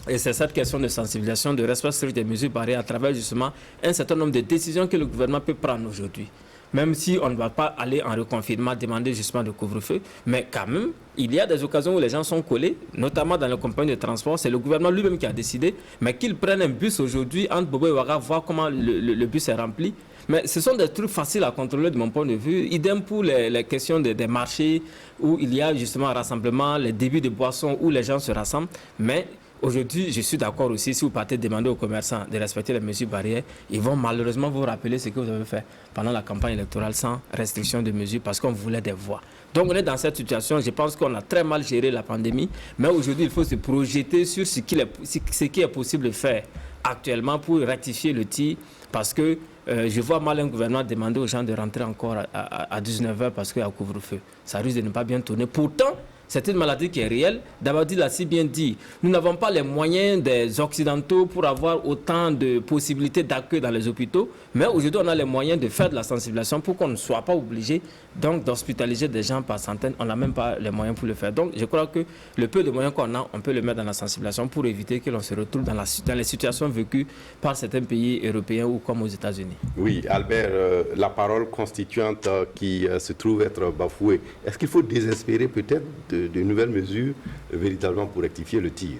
Et c'est cette question de sensibilisation, de respect strict des mesures barrières à travers justement un certain nombre de décisions que le gouvernement peut prendre aujourd'hui. Même si on ne va pas aller en reconfinement, demander justement de couvre-feu, mais quand même, il y a des occasions où les gens sont collés, notamment dans les compagnies de transport. C'est le gouvernement lui-même qui a décidé, mais qu'ils prennent un bus aujourd'hui entre Bobo et Ouaga, voir comment le bus est rempli. Mais ce sont des trucs faciles à contrôler de mon point de vue. Idem pour les questions des marchés où il y a justement un rassemblement, les débuts de boissons où les gens se rassemblent. Mais aujourd'hui, je suis d'accord aussi, si vous partez demander aux commerçants de respecter les mesures barrières, ils vont malheureusement vous rappeler ce que vous avez fait pendant la campagne électorale sans restriction de mesures parce qu'on voulait des voix. Donc on est dans cette situation, je pense qu'on a très mal géré la pandémie, mais aujourd'hui il faut se projeter sur ce qui est possible de faire actuellement pour rectifier le tir parce que je vois mal un gouvernement demander aux gens de rentrer encore à 19h parce qu'il y a un couvre-feu. Ça risque de ne pas bien tourner. Pourtant, c'est une maladie qui est réelle. Dabadi l'a si bien dit. Nous n'avons pas les moyens des Occidentaux pour avoir autant de possibilités d'accueil dans les hôpitaux. Mais aujourd'hui, on a les moyens de faire de la sensibilisation pour qu'on ne soit pas obligé donc d'hospitaliser des gens par centaines. On n'a même pas les moyens pour le faire. Donc, je crois que le peu de moyens qu'on a, on peut le mettre dans la sensibilisation pour éviter que l'on se retrouve dans les situations vécues par certains pays européens ou comme aux États-Unis. Oui, Albert, la parole constituante qui se trouve être bafouée, est-ce qu'il faut désespérer peut-être de nouvelles mesures véritablement pour rectifier le tir?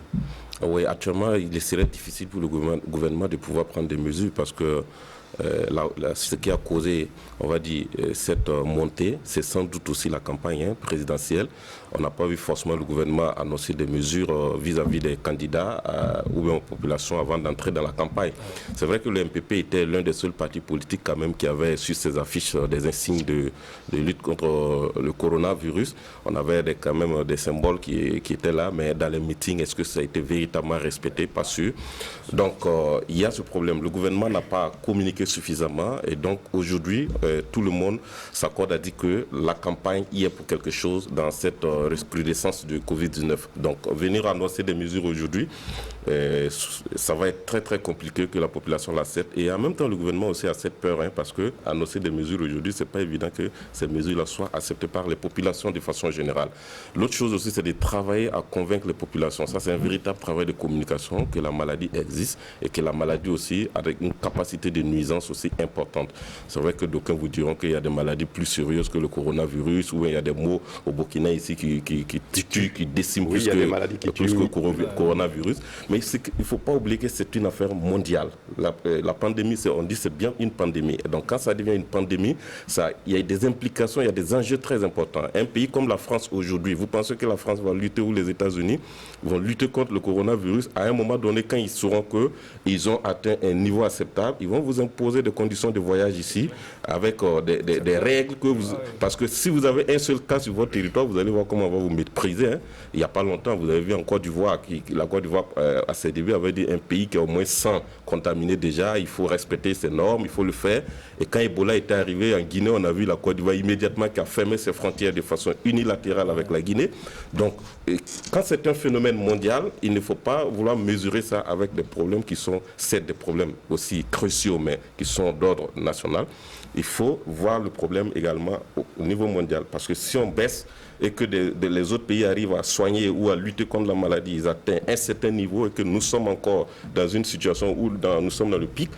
Oui, actuellement, il serait difficile pour le gouvernement de pouvoir prendre des mesures parce que ce qui a causé, on va dire, cette montée, c'est sans doute aussi la campagne présidentielle. On n'a pas vu forcément le gouvernement annoncer des mesures vis-à-vis des candidats ou bien aux populations avant d'entrer dans la campagne. C'est vrai que le MPP était l'un des seuls partis politiques quand même qui avait sur ses affiches des insignes de lutte contre le coronavirus. On avait quand même des symboles qui étaient là, mais dans les meetings, est-ce que ça a été véritablement respecté? Pas sûr. Donc, il y a ce problème. Le gouvernement n'a pas communiqué suffisamment et donc aujourd'hui, tout le monde s'accorde à dire que la campagne y est pour quelque chose dans cette recrudescence de Covid-19. Donc, venir annoncer des mesures aujourd'hui, ça va être très très compliqué que la population l'accepte et en même temps le gouvernement aussi a cette peur parce que annoncer des mesures aujourd'hui, c'est pas évident que ces mesures-là soient acceptées par les populations de façon générale. L'autre chose aussi, c'est de travailler à convaincre les populations. Ça, c'est un véritable travail de communication, que la maladie existe et que la maladie aussi a une capacité de nuisance aussi importante. C'est vrai que d'aucuns vous diront qu'il y a des maladies plus sérieuses que le coronavirus ou il y a des mots au Burkina ici qui tuent, qui déciment plus que le coronavirus. Mais il ne faut pas oublier que c'est une affaire mondiale. La pandémie, on dit c'est bien une pandémie. Et donc quand ça devient une pandémie, il y a des implications, il y a des enjeux très importants. Un pays comme la France aujourd'hui, vous pensez que la France va lutter ou les États-Unis vont lutter contre le coronavirus à un moment donné quand ils sauront qu'ils ont atteint un niveau acceptable, ils vont vous imposer des conditions de voyage ici avec des règles parce que si vous avez un seul cas sur votre territoire, vous allez voir comment on va vous mépriser. Il n'y a pas longtemps, vous avez vu en Côte d'Ivoire, la Côte d'Ivoire à ses débuts avait dit un pays qui a au moins 100 contaminés déjà, il faut respecter ces normes, il faut le faire. Et quand Ebola était arrivé en Guinée, on a vu la Côte d'Ivoire immédiatement qui a fermé ses frontières de façon unilatérale avec la Guinée. Donc, quand c'est un phénomène mondial, il ne faut pas vouloir mesurer ça avec des problèmes qui sont, certes, des problèmes aussi cruciaux, mais qui sont d'ordre national. Il faut voir le problème également au niveau mondial. Parce que si on baisse et que les autres pays arrivent à soigner ou à lutter contre la maladie, ils atteignent un certain niveau et que nous sommes encore dans une situation où nous sommes dans le pic,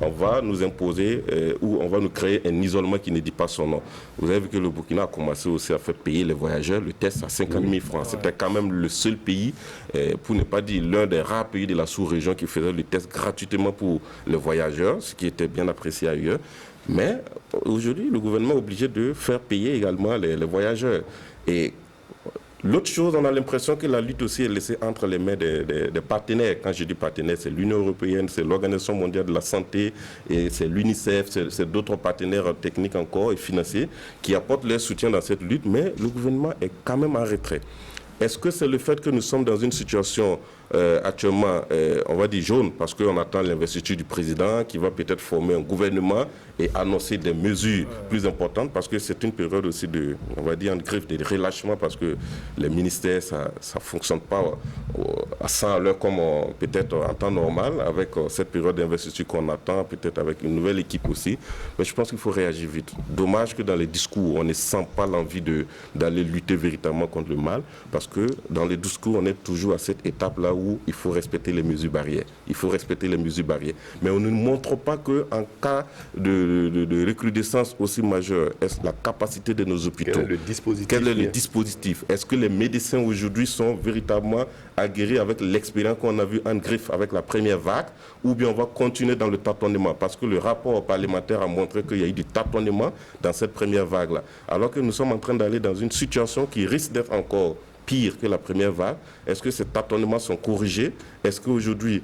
on va nous imposer ou on va nous créer un isolement qui ne dit pas son nom. Vous avez vu que le Burkina a commencé aussi à faire payer les voyageurs le test à 50 000 francs. C'était quand même le seul pays, pour ne pas dire l'un des rares pays de la sous-région qui faisait le test gratuitement pour les voyageurs, ce qui était bien apprécié ailleurs. Mais aujourd'hui, le gouvernement est obligé de faire payer également les voyageurs. Et l'autre chose, on a l'impression que la lutte aussi est laissée entre les mains des partenaires. Quand je dis partenaires, c'est l'Union européenne, c'est l'Organisation mondiale de la santé, et c'est l'UNICEF, c'est d'autres partenaires techniques encore et financiers qui apportent leur soutien dans cette lutte, mais le gouvernement est quand même en retrait. Est-ce que c'est le fait que nous sommes dans une situation actuellement, on va dire jaune, parce qu'on attend l'investiture du président qui va peut-être former un gouvernement et annoncer des mesures plus importantes, parce que c'est une période aussi de, on va dire, en griffe de relâchement, parce que les ministères, ça ne fonctionne pas à 100 à l'heure comme peut-être en temps normal, avec cette période d'investiture qu'on attend, peut-être avec une nouvelle équipe aussi. Mais je pense qu'il faut réagir vite. Dommage que dans les discours, on ne sent pas l'envie d'aller lutter véritablement contre le mal, parce que dans les discours, on est toujours à cette étape-là où il faut respecter les mesures barrières. Il faut respecter les mesures barrières. Mais on ne montre pas qu'en cas de recrudescence aussi majeure, est-ce la capacité de nos hôpitaux? Quel est le dispositif? Est-ce que les médecins aujourd'hui sont véritablement aguerris avec l'expérience qu'on a vu en griffe avec la première vague, ou bien on va continuer dans le tâtonnement? Parce que le rapport parlementaire a montré qu'il y a eu du tâtonnement dans cette première vague-là. Alors que nous sommes en train d'aller dans une situation qui risque d'être encore pire que la première vague. Est-ce que ces tâtonnements sont corrigés? Est-ce qu'aujourd'hui,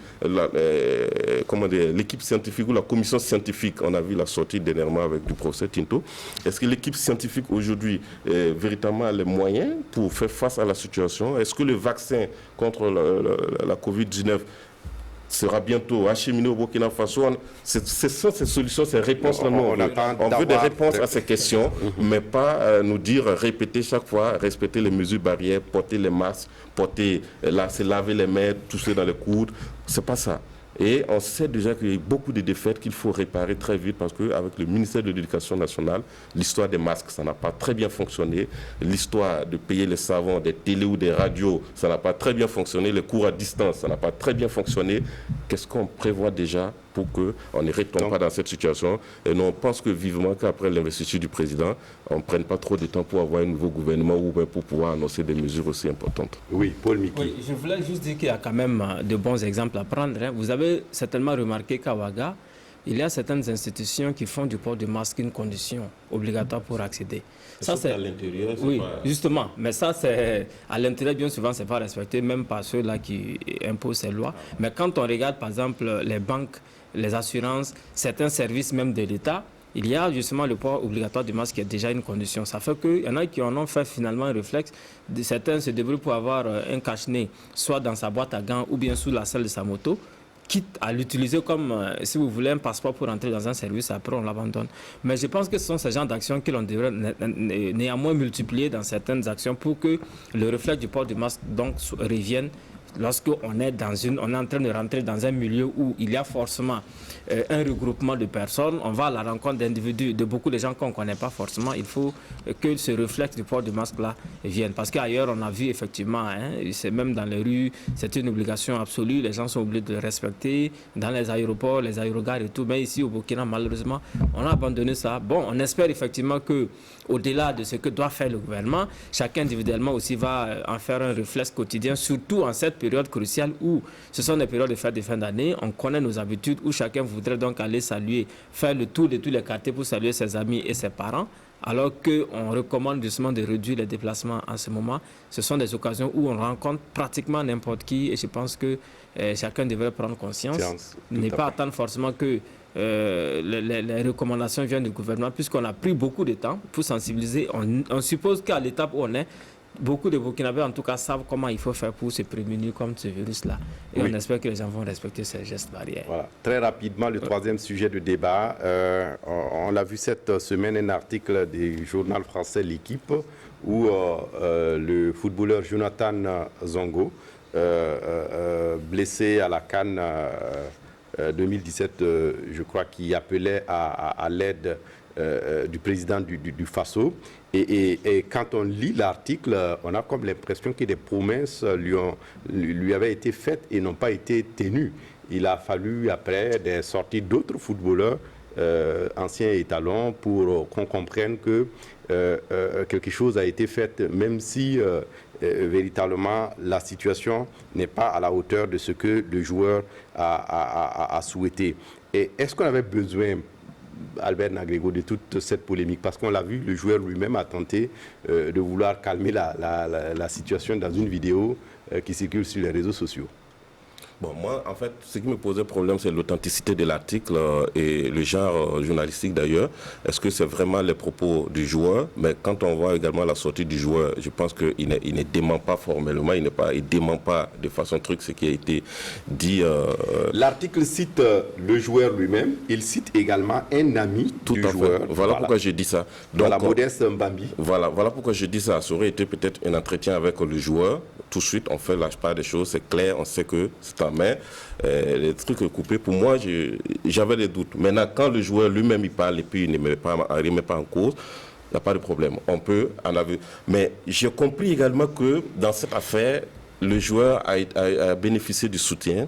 l'équipe scientifique ou la commission scientifique, on a vu la sortie dernièrement avec du professeur Tinto, est-ce que l'équipe scientifique aujourd'hui véritablement a les moyens pour faire face à la situation? Est-ce que le vaccin contre la COVID-19 sera bientôt acheminé au Burkina Faso? Ce sont ces solutions, ces réponses-là. On veut des réponses à ces questions, mais pas nous dire, répéter chaque fois, respecter les mesures barrières, porter les masques, se laver les mains, tousser dans les coudes. C'est pas ça. Et on sait déjà qu'il y a eu beaucoup de défaites qu'il faut réparer très vite, parce qu'avec le ministère de l'Éducation nationale, l'histoire des masques, ça n'a pas très bien fonctionné. L'histoire de payer les savons, des télés ou des radios, ça n'a pas très bien fonctionné. Les cours à distance, ça n'a pas très bien fonctionné. Qu'est-ce qu'on prévoit déjà pour qu'on ne retombe pas dans cette situation? Et nous, on pense que vivement qu'après l'investiture du président, on ne prenne pas trop de temps pour avoir un nouveau gouvernement ou pour pouvoir annoncer des mesures aussi importantes. Oui, Paul Miki. Oui, je voulais juste dire qu'il y a quand même de bons exemples à prendre. Vous avez certainement remarqué qu'à Ouaga, il y a certaines institutions qui font du port du masque une condition obligatoire pour accéder. Ça, c'est à l'intérieur. Oui, justement. Mais ça, c'est à l'intérieur, bien souvent, ce n'est pas respecté, même par ceux-là qui imposent ces lois. Mais quand on regarde, par exemple, les banques, les assurances, certains services même de l'État, il y a justement le port obligatoire du masque qui est déjà une condition. Ça fait qu'il y en a qui en ont fait finalement un réflexe. Certains se débrouillent pour avoir un cache-nez, soit dans sa boîte à gants ou bien sous la selle de sa moto, quitte à l'utiliser comme, si vous voulez, un passeport pour entrer dans un service, après on l'abandonne. Mais je pense que ce sont ces genres d'actions que l'on devrait néanmoins multiplier dans certaines actions pour que le réflexe du port du masque donc revienne. Lorsqu'on est on est en train de rentrer dans un milieu où il y a forcément un regroupement de personnes, on va à la rencontre d'individus, de beaucoup de gens qu'on ne connaît pas forcément, il faut que ce réflexe du port du masque-là vienne. Parce qu'ailleurs, on a vu effectivement, c'est même dans les rues, c'est une obligation absolue, les gens sont obligés de le respecter, dans les aéroports, les aérogares et tout, mais ici au Burkina, malheureusement, on a abandonné ça. Bon, on espère effectivement que au-delà de ce que doit faire le gouvernement, chacun individuellement aussi va en faire un réflexe quotidien, surtout en cette période cruciale où ce sont des périodes de fête de fin d'année, on connaît nos habitudes, où chacun voudrait donc aller saluer, faire le tour de tous les quartiers pour saluer ses amis et ses parents, alors qu'on recommande justement de réduire les déplacements en ce moment. Ce sont des occasions où on rencontre pratiquement n'importe qui et je pense que chacun devrait prendre conscience, ne pas attendre forcément que les recommandations viennent du gouvernement, puisqu'on a pris beaucoup de temps pour sensibiliser. On suppose qu'à l'étape où on est, beaucoup de Burkinabés, en tout cas, savent comment il faut faire pour se prémunir contre ce virus-là. Et on espère que les gens vont respecter ces gestes barrières. Voilà. Très rapidement, le troisième sujet de débat. On a vu cette semaine un article du journal français L'Équipe où le footballeur Jonathan Zongo, blessé à la CAN 2017, je crois, qui appelait à l'aide du président du Faso. Et quand on lit l'article, on a comme l'impression que des promesses lui avaient été faites et n'ont pas été tenues. Il a fallu, après, des sorties d'autres footballeurs, anciens étalons, pour qu'on comprenne que quelque chose a été fait, même si véritablement la situation n'est pas à la hauteur de ce que le joueur a souhaité. Et est-ce qu'on avait besoin, Albert Nagrego, de toute cette polémique? Parce qu'on l'a vu, le joueur lui-même a tenté de vouloir calmer la situation dans une vidéo qui circule sur les réseaux sociaux. Bon, moi, en fait, ce qui me posait problème, c'est l'authenticité de l'article et le genre journalistique d'ailleurs. Est-ce que c'est vraiment les propos du joueur? Mais quand on voit également la sortie du joueur, je pense qu'il ne dément pas formellement, il ne dément pas de façon truc ce qui a été dit. L'article cite le joueur lui-même, il cite également un ami du joueur. Voilà pourquoi je dis ça. Donc, la Modeste Mbambi. Voilà pourquoi je dis ça. Ça aurait été peut-être un entretien avec le joueur. Tout de suite, on fait la part des choses, c'est clair, on sait que c'est en main. Les trucs coupés, pour moi, j'avais des doutes. Maintenant, quand le joueur lui-même il parle et puis il ne met pas en cause, n'y a pas de problème. On peut en avoir. Mais j'ai compris également que dans cette affaire, le joueur a bénéficié du soutien,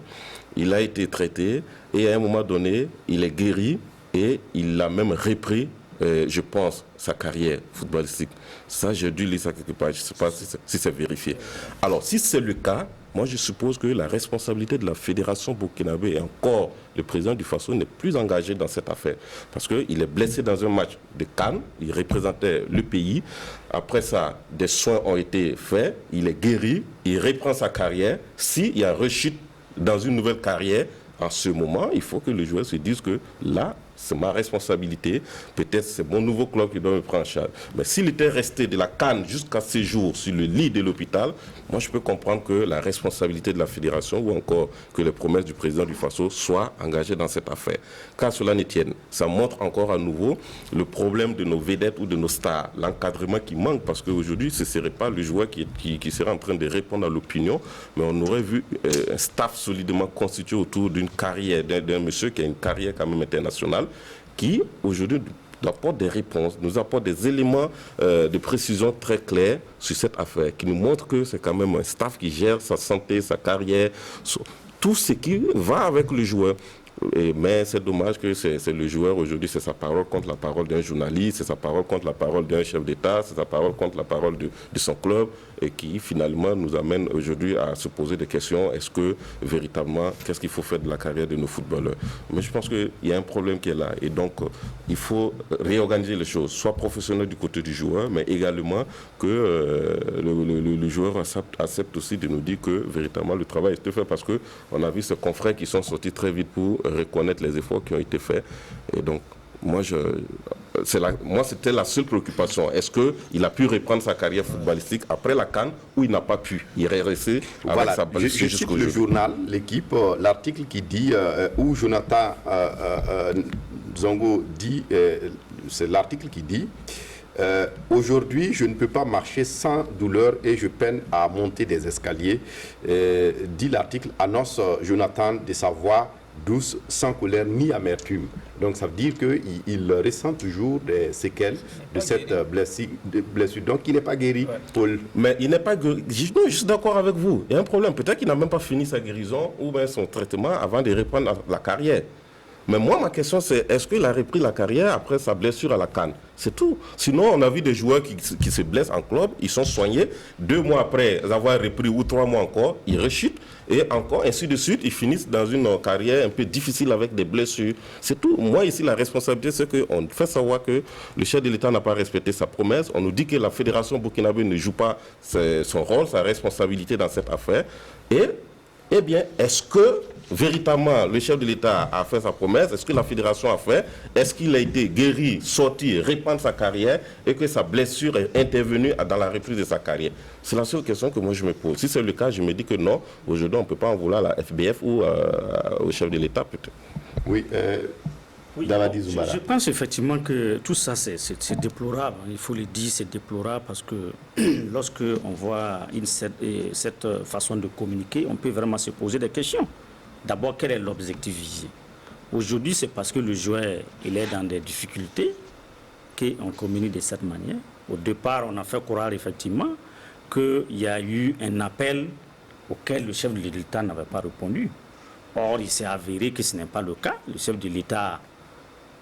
il a été traité et à un moment donné, il est guéri et il a même repris, je pense, sa carrière footballistique. Ça, j'ai dû lire ça quelque part, je ne sais pas si c'est vérifié. Alors, si c'est le cas, moi je suppose que la responsabilité de la fédération burkinabé et encore le président du Faso n'est plus engagé dans cette affaire. Parce qu'il est blessé dans un match de CAN, il représentait le pays. Après ça, des soins ont été faits, il est guéri, il reprend sa carrière. S'il y a rechute dans une nouvelle carrière, en ce moment, il faut que le joueur se dise que là, c'est ma responsabilité. Peut-être c'est mon nouveau club qui doit me prendre en charge. Mais s'il était resté de la CAN jusqu'à ces jours sur le lit de l'hôpital, moi je peux comprendre que la responsabilité de la fédération ou encore que les promesses du président du Faso soient engagées dans cette affaire. Qu'à cela ne tienne, ça montre encore à nouveau le problème de nos vedettes ou de nos stars, l'encadrement qui manque parce qu'aujourd'hui ce ne serait pas le joueur qui serait en train de répondre à l'opinion, mais on aurait vu un staff solidement constitué autour d'une carrière, d'un monsieur qui a une carrière quand même internationale, qui aujourd'hui nous apporte des réponses, nous apporte des éléments de précision très clairs sur cette affaire, qui nous montre que c'est quand même un staff qui gère sa santé, sa carrière, tout ce qui va avec le joueur. Mais c'est dommage que c'est le joueur aujourd'hui, c'est sa parole contre la parole d'un journaliste, c'est sa parole contre la parole d'un chef d'État, c'est sa parole contre la parole de son club, et qui finalement nous amène aujourd'hui à se poser des questions. Est-ce que véritablement, qu'est-ce qu'il faut faire de la carrière de nos footballeurs? Mais je pense qu'il y a un problème qui est là, et donc il faut réorganiser les choses, soit professionnel du côté du joueur, mais également que le joueur accepte aussi de nous dire que véritablement le travail est fait, parce qu'on a vu ses confrères qui sont sortis très vite pour reconnaître les efforts qui ont été faits. Et donc, moi, c'était la seule préoccupation. Est-ce qu'il a pu reprendre sa carrière footballistique après la CAN ou il n'a pas pu? Il est resté avec sa blessure jusqu'au jour. Je cite le journal, l'équipe, l'article qui dit, où Jonathan Zongo dit, c'est l'article qui dit, aujourd'hui, je ne peux pas marcher sans douleur et je peine à monter des escaliers. Dit l'article, annonce Jonathan de sa voix douce, sans colère ni amertume. Donc ça veut dire qu'il ressent toujours des séquelles de cette blessure. Donc il n'est pas guéri, Paul. Mais il n'est pas guéri. Je suis d'accord avec vous. Il y a un problème. Peut-être qu'il n'a même pas fini sa guérison ou bien son traitement avant de reprendre la carrière. Mais moi, ma question, c'est est-ce qu'il a repris la carrière après sa blessure à la CAN? C'est tout. Sinon, on a vu des joueurs qui se blessent en club, ils sont soignés. 2 mois après avoir repris, ou 3 mois encore, ils rechutent. Et encore, ainsi de suite, ils finissent dans une carrière un peu difficile avec des blessures. C'est tout. Moi, ici, la responsabilité, c'est qu'on fait savoir que le chef de l'État n'a pas respecté sa promesse. On nous dit que la fédération burkinabé ne joue pas son rôle, sa responsabilité dans cette affaire. Eh bien, est-ce que véritablement le chef de l'État a fait sa promesse? Est-ce que la fédération a fait? Est-ce qu'il a été guéri, sorti, reprendre sa carrière et que sa blessure est intervenue dans la reprise de sa carrière? C'est la seule question que moi je me pose. Si c'est le cas, je me dis que non, aujourd'hui on ne peut pas en vouloir à la FBF ou au chef de l'État peut-être. Oui, oui, je pense effectivement que tout ça c'est déplorable, il faut le dire, c'est déplorable parce que lorsque on voit cette façon de communiquer, on peut vraiment se poser des questions. D'abord, quel est l'objectif visé? Aujourd'hui, c'est parce que le joueur il est dans des difficultés qu'on communique de cette manière. Au départ, on a fait croire effectivement qu'il y a eu un appel auquel le chef de l'État n'avait pas répondu. Or, il s'est avéré que ce n'est pas le cas. Le chef de l'État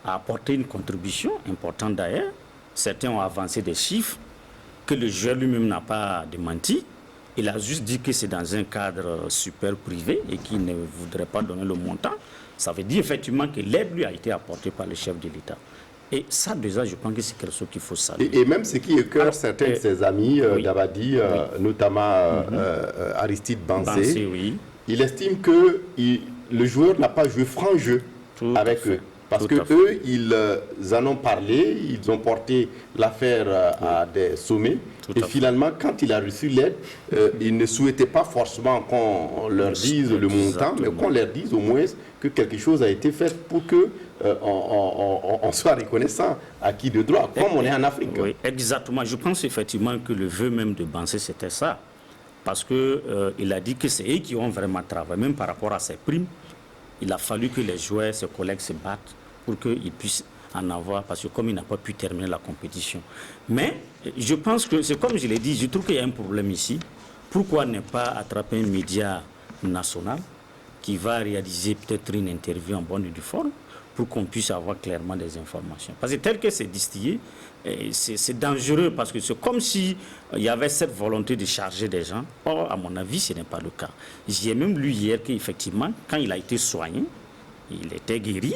a apporté une contribution importante d'ailleurs. Certains ont avancé des chiffres que le joueur lui-même n'a pas démenti. Il a juste dit que c'est dans un cadre super privé et qu'il ne voudrait pas donner le montant. Ça veut dire effectivement que l'aide lui a été apportée par le chef de l'État. Et ça, déjà, je pense que c'est quelque chose qu'il faut saluer. Et même ce qui écoeure certains de ses amis, Dabadi, notamment Aristide Bansé, il estime que le joueur n'a pas joué franc jeu avec eux. Parce qu'eux, ils en ont parlé, ils ont porté l'affaire à des sommets. Et finalement, quand il a reçu l'aide, il ne souhaitait pas forcément qu'on leur dise le montant, mais qu'on leur dise au moins que quelque chose a été fait pour que on soit reconnaissant à qui de droit, comme on est en Afrique. Oui, exactement. Je pense effectivement que le vœu même de Bansé, c'était ça. Parce qu'il a dit que c'est eux qui ont vraiment travaillé, même par rapport à ses primes. Il a fallu que les joueurs, ses collègues se battent pour qu'ils puissent en avoir, parce que comme il n'a pas pu terminer la compétition. Mais je pense que, c'est comme je l'ai dit, je trouve qu'il y a un problème ici. Pourquoi ne pas attraper un média national qui va réaliser peut-être une interview en bonne et due forme pour qu'on puisse avoir clairement des informations. Parce que tel que c'est distillé, c'est dangereux parce que c'est comme s'il y avait cette volonté de charger des gens. Or, à mon avis, ce n'est pas le cas. J'ai même lu hier qu'effectivement, quand il a été soigné, il était guéri.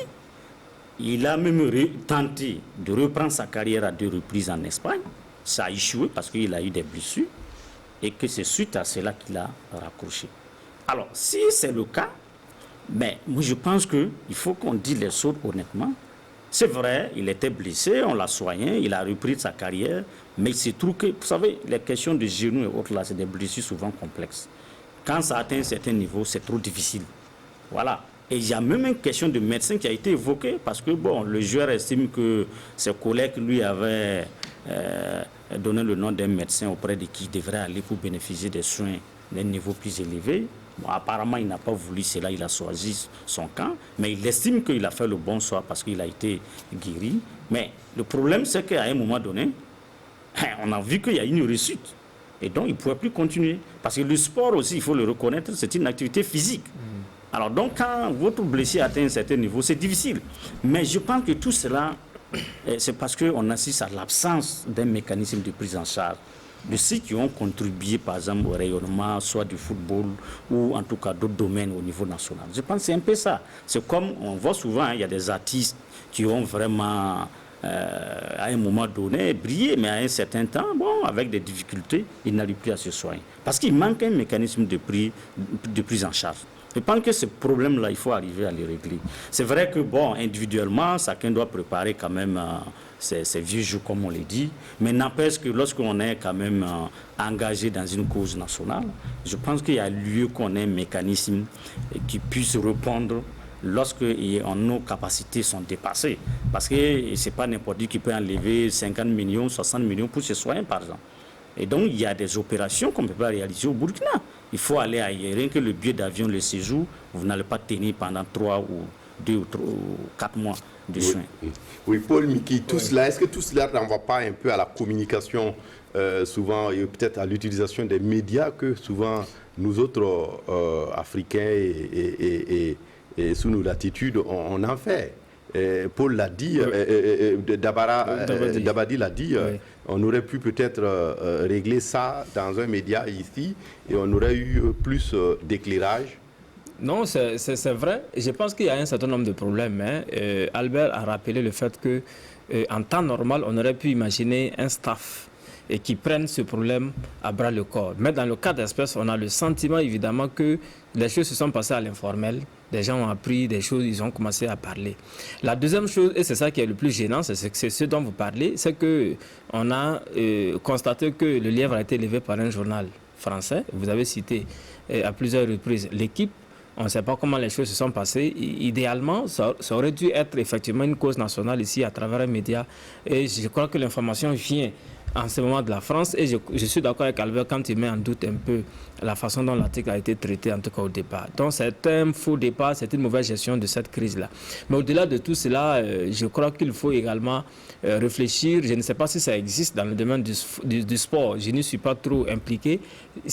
Il a même tenté de reprendre sa carrière à 2 reprises en Espagne. Ça a échoué parce qu'il a eu des blessures et que c'est suite à cela qu'il a raccroché. Alors, si c'est le cas, mais moi je pense qu'il faut qu'on dise les choses honnêtement. C'est vrai, il était blessé, on l'a soigné, il a repris sa carrière, mais il se trouve que, vous savez, les questions de genoux et autres là, c'est des blessures souvent complexes. Quand ça atteint un certain niveau, c'est trop difficile. Voilà. Et il y a même une question de médecin qui a été évoquée parce que, bon, le joueur estime que ses collègues lui avaient donné le nom d'un médecin auprès de qui il devrait aller pour bénéficier des soins d'un niveau plus élevé. Bon, apparemment, il n'a pas voulu cela, il a choisi son camp, mais il estime qu'il a fait le bon choix parce qu'il a été guéri. Mais le problème, c'est qu'à un moment donné, on a vu qu'il y a une réussite. Et donc, il ne pouvait plus continuer. Parce que le sport aussi, il faut le reconnaître, c'est une activité physique. Alors donc, quand votre blessé atteint un certain niveau, c'est difficile. Mais je pense que tout cela, c'est parce qu'on assiste à l'absence d'un mécanisme de prise en charge de ceux qui ont contribué, par exemple, au rayonnement, soit du football ou en tout cas d'autres domaines au niveau national. Je pense que c'est un peu ça. C'est comme on voit souvent, il y a des artistes qui ont vraiment, à un moment donné, brillé, mais à un certain temps, bon, avec des difficultés, ils n'arrivent plus à se soigner. Parce qu'il manque un mécanisme de prise en charge. Je pense que ce problème-là, il faut arriver à le régler. C'est vrai que, bon, individuellement, chacun doit préparer quand même ses vieux jours, comme on l'a dit. Mais n'empêche que lorsqu'on est quand même engagé dans une cause nationale, je pense qu'il y a lieu qu'on ait un mécanisme qui puisse répondre lorsque nos capacités sont dépassées. Parce que ce n'est pas n'importe qui peut enlever 50 millions, 60 millions pour se soigner, par exemple. Et donc, il y a des opérations qu'on ne peut pas réaliser au Burkina. Il faut aller ailleurs. Rien que le billet d'avion, le séjour, vous n'allez pas tenir pendant 3 ou 2 ou 4 mois de soins. Oui, Paul Miki, tout cela, est-ce que tout cela ne renvoie pas un peu à la communication, souvent, et peut-être à l'utilisation des médias que souvent nous autres Africains et sous nos latitudes, on en fait? Paul l'a dit, Dabadi l'a dit, oui. On aurait pu peut-être régler ça dans un média ici et on aurait eu plus d'éclairage. Non, c'est vrai. Je pense qu'il y a un certain nombre de problèmes. Albert a rappelé le fait qu'en temps normal, on aurait pu imaginer un staff et qui prennent ce problème à bras le corps. Mais dans le cas d'espèce, on a le sentiment évidemment que les choses se sont passées à l'informel. Des gens ont appris des choses, ils ont commencé à parler. La deuxième chose, et c'est ça qui est le plus gênant, c'est ce dont vous parlez, c'est qu'on a constaté que le lièvre a été élevé par un journal français. Vous avez cité à plusieurs reprises l'équipe. On ne sait pas comment les choses se sont passées. Idéalement, ça aurait dû être effectivement une cause nationale ici à travers un média. Et je crois que l'information vient en ce moment de la France. Et je suis d'accord avec Albert quand il met en doute un peu la façon dont l'article a été traité, en tout cas au départ. Donc c'est un faux départ, c'est une mauvaise gestion de cette crise-là. Mais au-delà de tout cela, je crois qu'il faut également réfléchir. Je ne sais pas si ça existe dans le domaine du sport. Je n'y suis pas trop impliqué.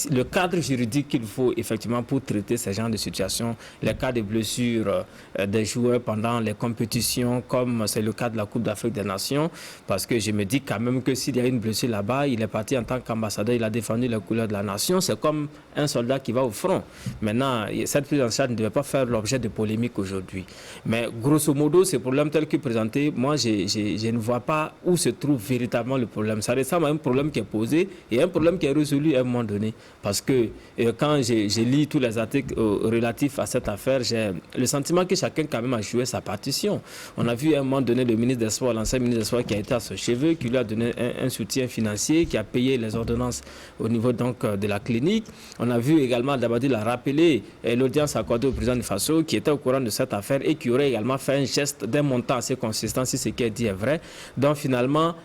Le cadre juridique qu'il faut effectivement pour traiter ce genre de situation, les cas de blessures des joueurs pendant les compétitions, comme c'est le cas de la Coupe d'Afrique des Nations, parce que je me dis quand même que s'il y a une blessure là-bas, il est parti en tant qu'ambassadeur, il a défendu les couleurs de la nation. C'est comme un soldat qui va au front. Maintenant, cette prise en charge ne devait pas faire l'objet de polémiques aujourd'hui. Mais grosso modo, ce problème tel que présenté, moi, je ne vois pas où se trouve véritablement le problème. Ça ressemble à un problème qui est posé et un problème qui est résolu à un moment donné. Parce que quand je lis tous les articles relatifs à cette affaire, j'ai le sentiment que chacun quand même a joué sa partition. On a vu à un moment donné le ministre des Sports, l'ancien ministre des Sports qui a été à ce cheveu, qui lui a donné un soutien financier, qui a payé les ordonnances au niveau donc de la clinique. On a vu également, Dabadi l'a rappelé, l'audience accordée au président du Faso qui était au courant de cette affaire et qui aurait également fait un geste d'un montant assez consistant si ce qui est dit est vrai. Donc finalement,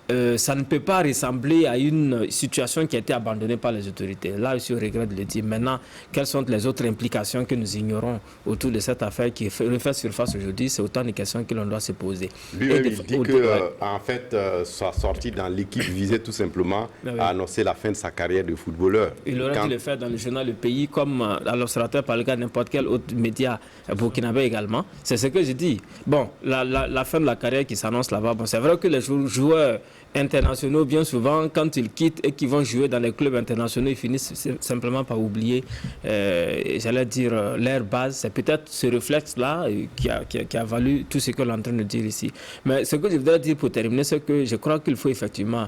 ça ne peut pas ressembler à une situation qui a été abandonnée par les autorités. Là, je regrette de le dire. Maintenant, quelles sont les autres implications que nous ignorons autour de cette affaire qui refait surface aujourd'hui? C'est autant de questions que l'on doit se poser. Lui-même, il dit qu'en fait, sa sortie dans l'équipe visait tout simplement à annoncer la fin de sa carrière de footballeur. Il aurait dû le faire dans le journal Le Pays, comme à l'Observateur, par le cas n'importe quel autre média burkinabé également. C'est ce que je dis. Bon, la fin de la carrière qui s'annonce là-bas, bon, c'est vrai que les joueurs internationaux, bien souvent, quand ils quittent et qu'ils vont jouer dans les clubs internationaux, ils finissent simplement par oublier, j'allais dire, leur base. C'est peut-être ce réflexe-là qui a valu tout ce que l'on est en train de dire ici. Mais ce que je voudrais dire pour terminer, c'est que je crois qu'il faut effectivement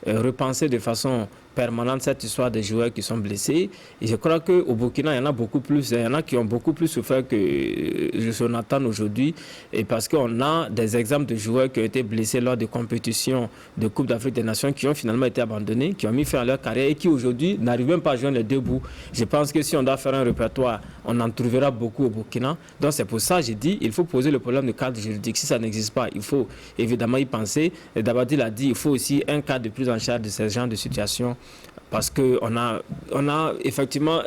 repenser de façon permanente cette histoire des joueurs qui sont blessés. Et je crois qu'au Burkina, il y en a beaucoup plus. Il y en a qui ont beaucoup plus souffert que Jonathan aujourd'hui. Et parce qu'on a des exemples de joueurs qui ont été blessés lors de compétitions de Coupe d'Afrique des Nations qui ont finalement été abandonnés, qui ont mis fin à leur carrière et qui aujourd'hui n'arrivent même pas à joindre les deux bouts. Je pense que si on doit faire un répertoire, on en trouvera beaucoup au Burkina. Donc c'est pour ça que j'ai dit il faut poser le problème de cadre juridique. Si ça n'existe pas, il faut évidemment y penser. Et Dabadie l'a dit, il faut aussi un cadre de prise en charge de ce genre de situation. Parce qu'on a effectivement,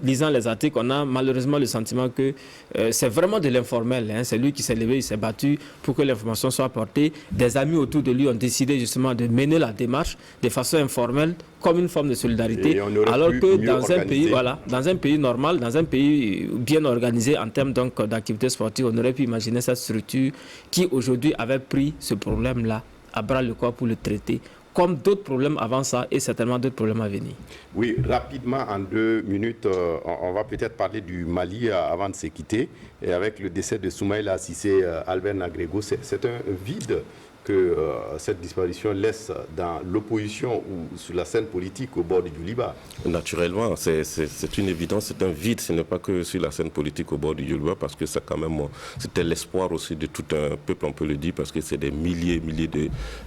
lisant les articles, on a malheureusement le sentiment que c'est vraiment de l'informel. Hein. C'est lui qui s'est levé, il s'est battu pour que l'information soit apportée. Des amis autour de lui ont décidé justement de mener la démarche de façon informelle, comme une forme de solidarité. Alors que dans un pays normal, dans un pays bien organisé en termes d'activité sportive, on aurait pu imaginer cette structure qui aujourd'hui avait pris ce problème-là à bras le corps pour le traiter, comme d'autres problèmes avant ça et certainement d'autres problèmes à venir. Oui, rapidement, en 2 minutes, on va peut-être parler du Mali avant de se quitter. Et avec le décès de Soumaïla Cissé, Albert Nagrego, c'est un vide que cette disparition laisse dans l'opposition ou sur la scène politique au bord du Djouliba. Naturellement, c'est une évidence, c'est un vide, ce n'est pas que sur la scène politique au bord du Djouliba, parce que c'est quand même, c'était l'espoir aussi de tout un peuple, on peut le dire, parce que c'est des milliers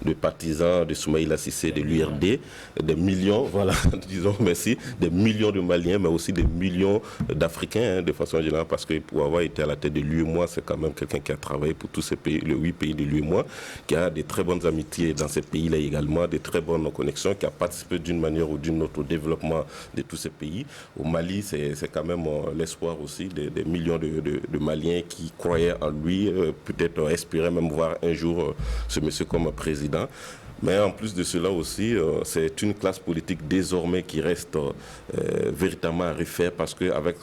de partisans de Soumaïla Cissé, de l'URD, des millions, voilà, disons merci, des millions de Maliens, mais aussi des millions d'Africains, hein, de façon générale, parce que pour avoir été à la tête de l'UEMOA, c'est quand même quelqu'un qui a travaillé pour tous ces pays, les 8 pays de l'UEMOA, qui a des très bonnes amitiés dans ces pays-là également, des très bonnes connexions, qui a participé d'une manière ou d'une autre au développement de tous ces pays. Au Mali, c'est quand même l'espoir aussi des millions de Maliens qui croyaient en lui, peut-être espéraient même voir un jour ce monsieur comme président. Mais en plus de cela aussi, c'est une classe politique désormais qui reste véritablement à refaire parce qu'avec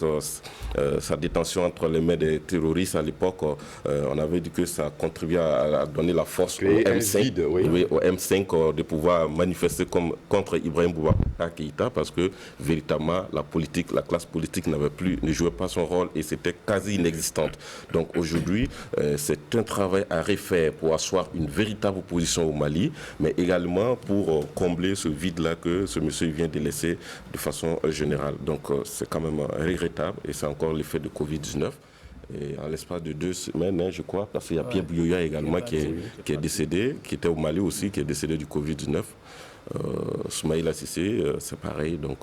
sa détention entre les mains des terroristes à l'époque, on avait dit que ça contribuait à donner la force au M5, au M5 de pouvoir manifester contre Ibrahim Boubacar Keïta parce que véritablement la classe politique ne jouait pas son rôle et c'était quasi inexistante. Donc aujourd'hui, c'est un travail à refaire pour asseoir une véritable opposition au Mali, mais également pour combler ce vide-là que ce monsieur vient de laisser de façon générale. Donc c'est quand même regrettable et c'est encore l'effet de Covid-19. Et en l'espace de 2 semaines, hein, je crois, parce qu'il y a Pierre Bouyoya également qui est décédé, qui était au Mali aussi, qui est décédé du Covid-19. Soumaïla Cissé, c'est pareil, donc...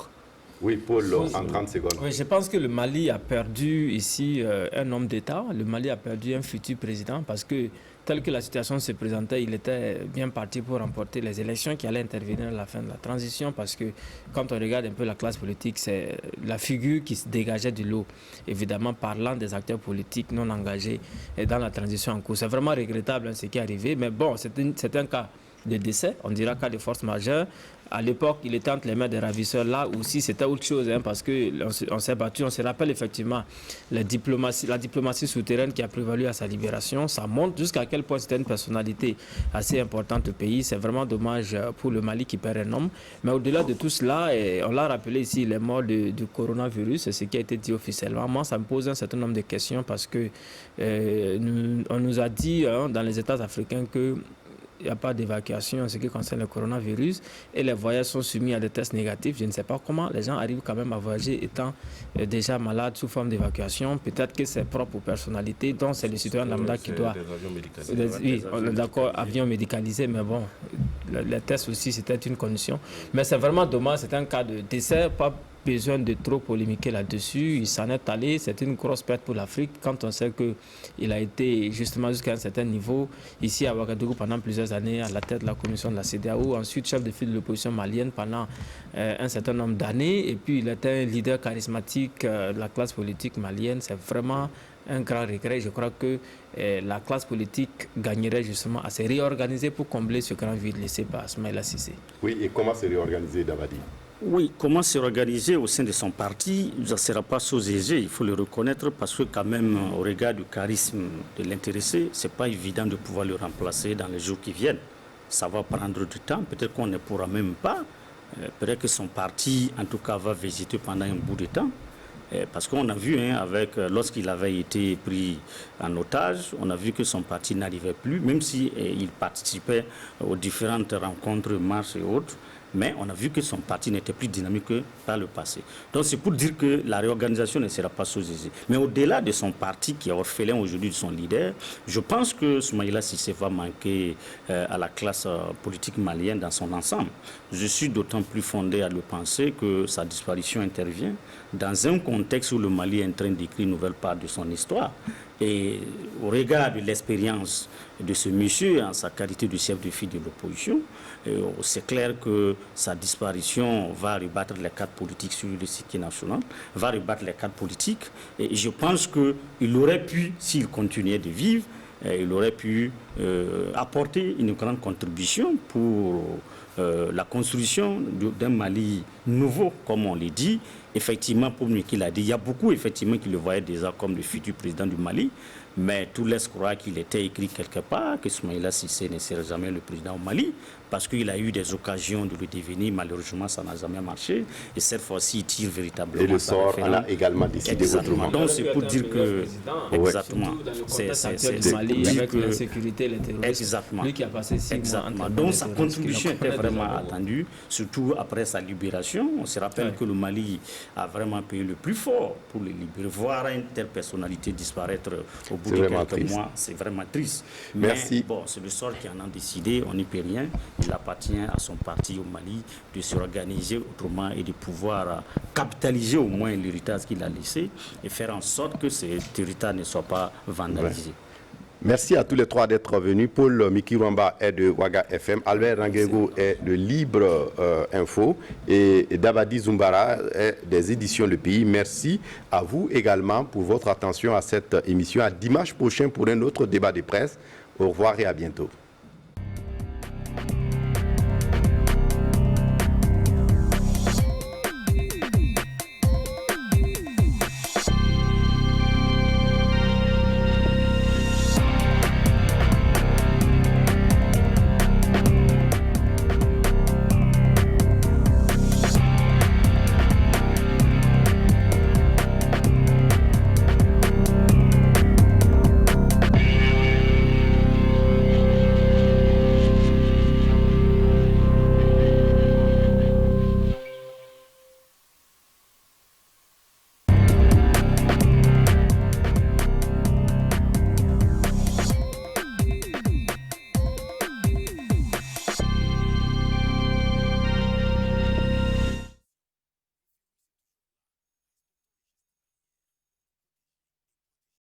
Oui, Paul, en 30 secondes. Oui, je pense que le Mali a perdu ici un homme d'État. Le Mali a perdu un futur président parce que, tel que la situation se présentait, il était bien parti pour remporter les élections qui allaient intervenir à la fin de la transition parce que, quand on regarde un peu la classe politique, c'est la figure qui se dégageait du lot, évidemment parlant des acteurs politiques non engagés dans la transition en cours. C'est vraiment regrettable ce qui est arrivé, mais bon, c'est un cas de décès, on dira cas de force majeure. À l'époque, il était entre les mains des ravisseurs. Là aussi, c'était autre chose, hein, parce qu'on s'est battu. On se rappelle effectivement la diplomatie souterraine qui a prévalu à sa libération. Ça montre jusqu'à quel point c'était une personnalité assez importante au pays. C'est vraiment dommage pour le Mali qui perd un homme. Mais au-delà de tout cela, on l'a rappelé ici, les morts du coronavirus, c'est ce qui a été dit officiellement. Moi, ça me pose un certain nombre de questions parce que on nous a dit dans les États africains que il n'y a pas d'évacuation en ce qui concerne le coronavirus et les voyages sont soumis à des tests négatifs. Je ne sais pas comment les gens arrivent quand même à voyager étant déjà malades sous forme d'évacuation. Peut-être que c'est propre aux personnalités, donc c'est le citoyen lambda qui doit... Des avions médicalisés. Oui, on est d'accord, avions médicalisés, mais bon, les tests aussi, c'était une condition. Mais c'est vraiment dommage, c'est un cas de décès, besoin de trop polémiquer là-dessus. Il s'en est allé. C'est une grosse perte pour l'Afrique quand on sait qu'il a été justement jusqu'à un certain niveau ici à Ouagadougou pendant plusieurs années à la tête de la commission de la CEDEAO, ensuite chef de file de l'opposition malienne pendant un certain nombre d'années. Et puis il était un leader charismatique de la classe politique malienne. C'est vraiment un grand regret. Je crois que la classe politique gagnerait justement à se réorganiser pour combler ce grand vide laissé par Soumaïla Cissé. Oui, et comment se réorganiser, Dabadi? Oui, comment se organiser au sein de son parti, ça ne sera pas chose aisée, il faut le reconnaître, parce que quand même, au regard du charisme de l'intéressé, ce n'est pas évident de pouvoir le remplacer dans les jours qui viennent. Ça va prendre du temps, peut-être qu'on ne pourra même pas, peut-être que son parti, en tout cas, va visiter pendant un bout de temps. Parce qu'on a vu, lorsqu'il avait été pris en otage, on a vu que son parti n'arrivait plus, même s'il participait aux différentes rencontres, marches et autres. Mais on a vu que son parti n'était plus dynamique que par le passé. Donc c'est pour dire que la réorganisation ne sera pas chose aisée. Mais au-delà de son parti qui est orphelin aujourd'hui de son leader, je pense que Soumaïla Cissé va manquer à la classe politique malienne dans son ensemble. Je suis d'autant plus fondé à le penser que sa disparition intervient dans un contexte où le Mali est en train d'écrire une nouvelle part de son histoire. Et au regard de l'expérience de ce monsieur en sa qualité de chef de file de l'opposition, c'est clair que sa disparition va rebattre les cartes politiques sur le circuit national, va rebattre les cartes politiques. Et je pense qu'il aurait pu, s'il continuait de vivre, il aurait pu apporter une grande contribution pour la construction d'un Mali nouveau, comme on l'a dit. Effectivement, pour lui qu'il a dit, il y a beaucoup effectivement qui le voyaient déjà comme le futur président du Mali, mais tout laisse croire qu'il était écrit quelque part, que Soumaïla Cissé ne serait jamais le président au Mali, parce qu'il a eu des occasions de le devenir, malheureusement ça n'a jamais marché, et cette fois-ci il tire véritablement. Et le sort en a également décidé autrement. Donc c'est pour dire que... Exactement. C'est avec l'insécurité et le terrorisme. Exactement. Lui qui a passé 6 mois. Donc sa contribution était vraiment attendue, surtout après sa libération. On se rappelle que le Mali a vraiment payé le plus fort pour le libérer. Voir une telle personnalité disparaître au bout de quelques mois, c'est vraiment triste. Mais merci. Bon, c'est le sort qui en a décidé, on n'y peut rien. Il appartient à son parti au Mali de s'organiser autrement et de pouvoir capitaliser au moins l'héritage qu'il a laissé et faire en sorte que cet héritage ne soit pas vandalisé. Merci à tous les trois d'être venus. Paul Mikirwamba est de Ouaga FM, Albert Rangego est de Libre Info et Dabadi Zumbara est des éditions Le Pays. Merci à vous également pour votre attention à cette émission. À dimanche prochain pour un autre débat de presse. Au revoir et à bientôt.